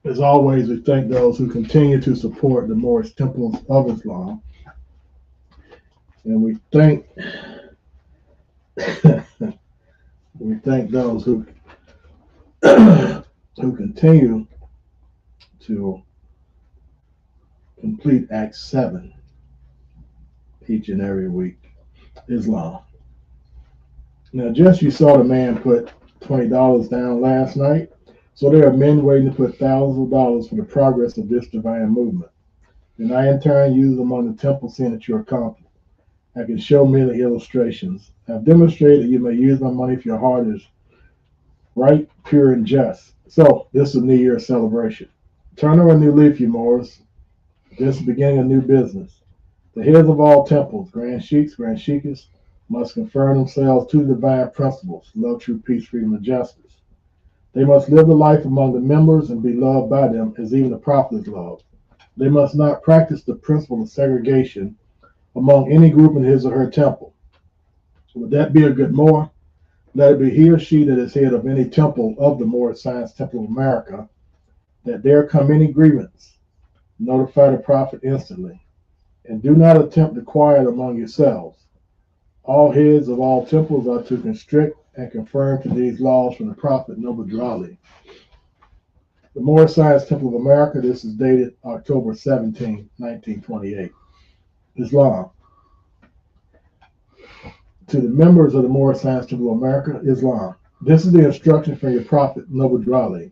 As always, we thank those who continue to support the Moorish temples of Islam. And we thank those who continue to complete Act 7 each and every week. Islam. Now, just you saw the man put $20 down last night. So there are men waiting to put thousands of dollars for the progress of this divine movement. And I, in turn, use them on the temple, seeing that you're confident. I can show many illustrations. I've demonstrated that you may use my money if your heart is right, pure, and just. So this is a New Year celebration. Turn over a new leaf, you Moors. This is the beginning of new business. The heads of all temples, Grand Sheiks, Grand Sheikas, must conform themselves to the divine principles, love, truth, peace, freedom, and justice. They must live the life among the members and be loved by them as even the prophet is loved. They must not practice the principle of segregation among any group in his or her temple. Would that be a good Moor? Let it be he or she that is head of any temple of the Moorish Science Temple of America, that there come any grievance, notify the prophet instantly, and do not attempt to quiet among yourselves. All heads of all temples are to constrict and confirm to these laws from the prophet Noble Drew Ali. The Moorish Science Temple of America, this is dated October 17, 1928. Islam. To the members of the Moorish Science Temple of America, Islam. This is the instruction from your prophet Noble Drew Ali.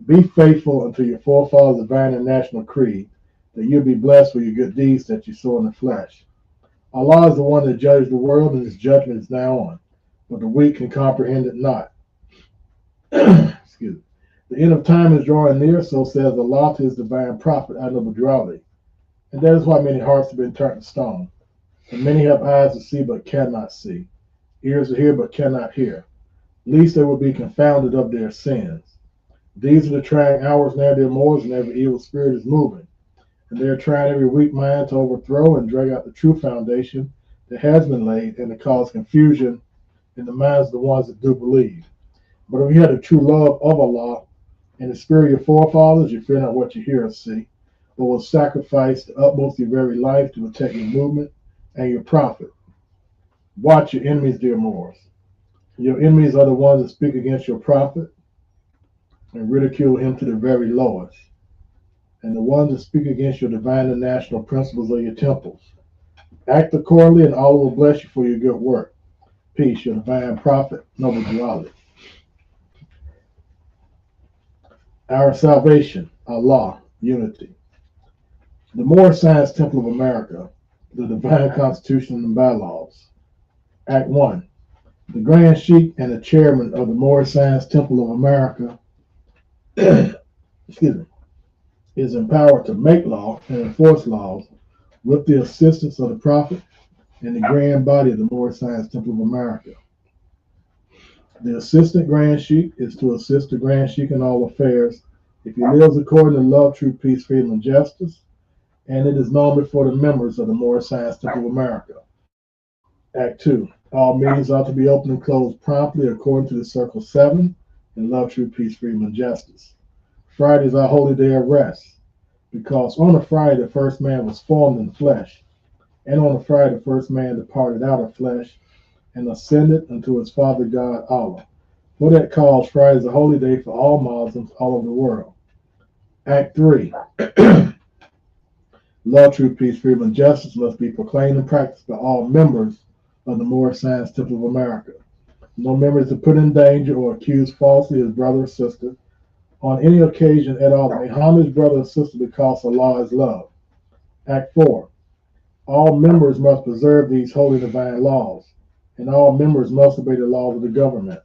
Be faithful unto your forefathers' divine and national creed, that you'll be blessed for your good deeds that you sow in the flesh. Allah is the one that judged the world, and his judgment is now on, but the weak can comprehend it not. Excuse me. The end of time is drawing near, so says Allah to his divine prophet, Noble Drew Ali. And that is why many hearts have been turned to stone. And many have eyes to see but cannot see, ears to hear but cannot hear, lest they will be confounded of their sins. These are the trying hours now, dear Moors, and every evil spirit is moving. And they are trying every weak mind to overthrow and drag out the true foundation that has been laid and to cause confusion in the minds of the ones that do believe. But if you had the true love of Allah and the spirit of your forefathers, you fear not what you hear or see, but will sacrifice the utmost of your very life to protect your movement and your profit. Watch your enemies, dear Moors. Your enemies are the ones that speak against your prophet and ridicule him to the very lowest, and the ones that speak against your divine and national principles of your temples. Act accordingly, and Allah will bless you for your good work. Peace, your divine prophet, Noble Jalali. Our salvation, Allah, unity. The Moorish Science Temple of America, the Divine Constitution and Bylaws. Act 1. The Grand Sheikh and the Chairman of the Moorish Science Temple of America excuse me, is empowered to make law and enforce laws with the assistance of the Prophet and the Grand Body of the Moorish Science Temple of America. The Assistant Grand Sheikh is to assist the Grand Sheikh in all affairs if he lives according to love, truth, peace, freedom, and justice, and it is known before the members of the Moorish Science Temple of America. Act 2. All meetings ought to be open and closed promptly according to the Circle 7 in love, truth, peace, freedom, and justice. Friday is our holy day of rest, because on a Friday the first man was formed in the flesh, and on a Friday the first man departed out of flesh and ascended unto his Father God Allah. For that cause, Friday is a holy day for all Muslims all over the world. Act 3. Love, truth, peace, freedom, and justice must be proclaimed and practiced by all members of the Moorish Science Temple of America. No member is to put in danger or accuse falsely his brother or sister on any occasion at all that may harm his brother or sister because Allah is love. Act 4. All members must preserve these holy divine laws, and all members must obey the laws of the government,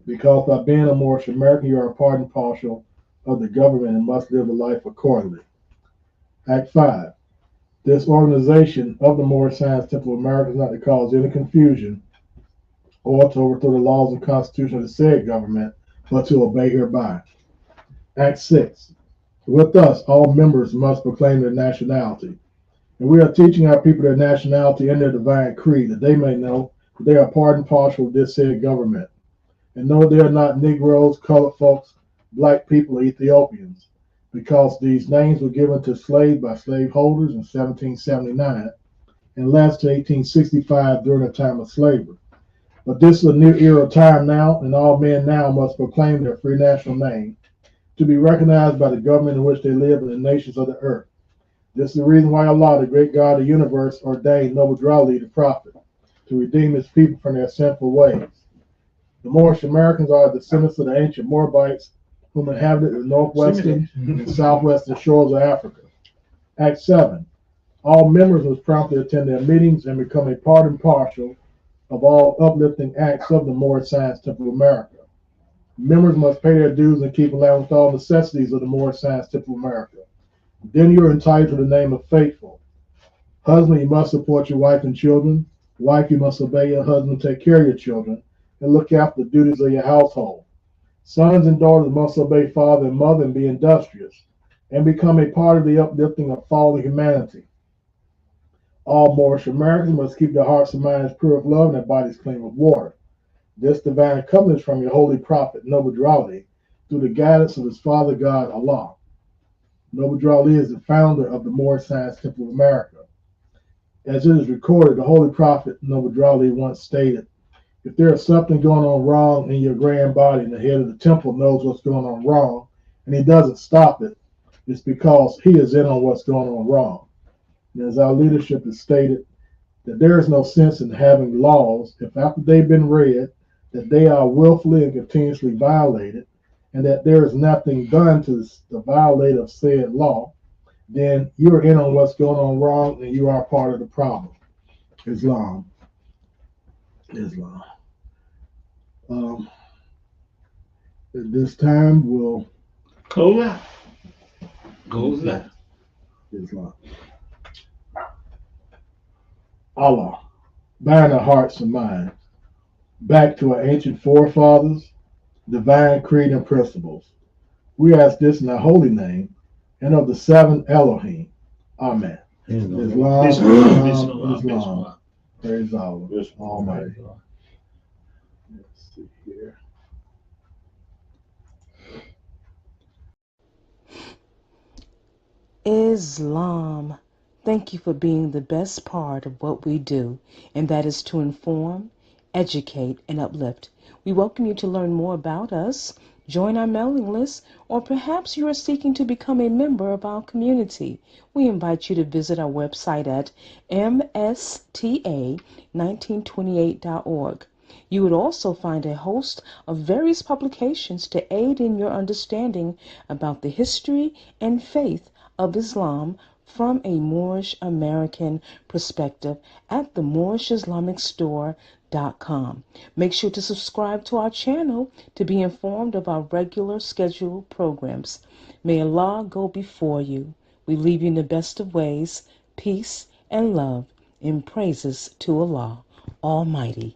because by being a Moorish American, you are a part and parcel of the government and must live a life accordingly. Act 5. This organization of the Moorish Science Temple of America is not to cause any confusion or to overthrow the laws and constitution of the said government, but to obey hereby. Act 6. With us, all members must proclaim their nationality. And we are teaching our people their nationality and their divine creed, that they may know that they are part and parcel of this said government. And know they are not Negroes, colored folks, black people, or Ethiopians, because these names were given to slaves by slaveholders in 1779 and last to 1865 during the time of slavery. But this is a new era of time now, and all men now must proclaim their free national name to be recognized by the government in which they live and the nations of the earth. This is the reason why Allah, the great God of the universe, ordained Noble Jalali, the prophet, to redeem his people from their sinful ways. The Moorish Americans are descendants of the ancient Moabites whom inhabited the northwestern and southwestern shores of Africa. Act 7. All members must promptly attend their meetings and become a part and parcel of all uplifting acts of the Moorish Science Temple of America. Members must pay their dues and keep allowed with all necessities of the Moorish Science Temple of America. Then you are entitled to the name of faithful. Husband, you must support your wife and children. Wife, you must obey your husband, take care of your children, and look after the duties of your household. Sons and daughters must obey father and mother and be industrious, and become a part of the uplifting of fallen humanity. All Moorish Americans must keep their hearts and minds pure of love and their bodies clean with water. This divine covenant is from your holy prophet, Noble Jalali, through the guidance of his Father God, Allah. Noble Jalali is the founder of the Moorish Science Temple of America. As it is recorded, the holy prophet, Noble Jalali, once stated, if there is something going on wrong in your grand body and the head of the temple knows what's going on wrong, and he doesn't stop it, it's because he is in on what's going on wrong. And as our leadership has stated, that there is no sense in having laws if after they've been read, that they are willfully and continuously violated, and that there is nothing done to the violate of said law, then you're in on what's going on wrong and you are part of the problem. Islam. At this time, we'll Close out. Goes out. Islam. Allah, bind our hearts and minds back to our ancient forefathers, divine creed and principles. We ask this in the holy name and of the seven Elohim. Amen. Islam, Islam. Praise Allah Almighty. Let's see here. Islam. Thank you for being the best part of what we do, and that is to inform, educate, and uplift. We welcome you to learn more about us, join our mailing list, or perhaps you are seeking to become a member of our community. We invite you to visit our website at msta1928.org. You would also find a host of various publications to aid in your understanding about the history and faith of Islam from a Moorish American perspective at the MoorishIslamicStore.com. Make sure to subscribe to our channel to be informed of our regular scheduled programs. May Allah go before you. We leave you in the best of ways, peace and love, in praises to Allah Almighty.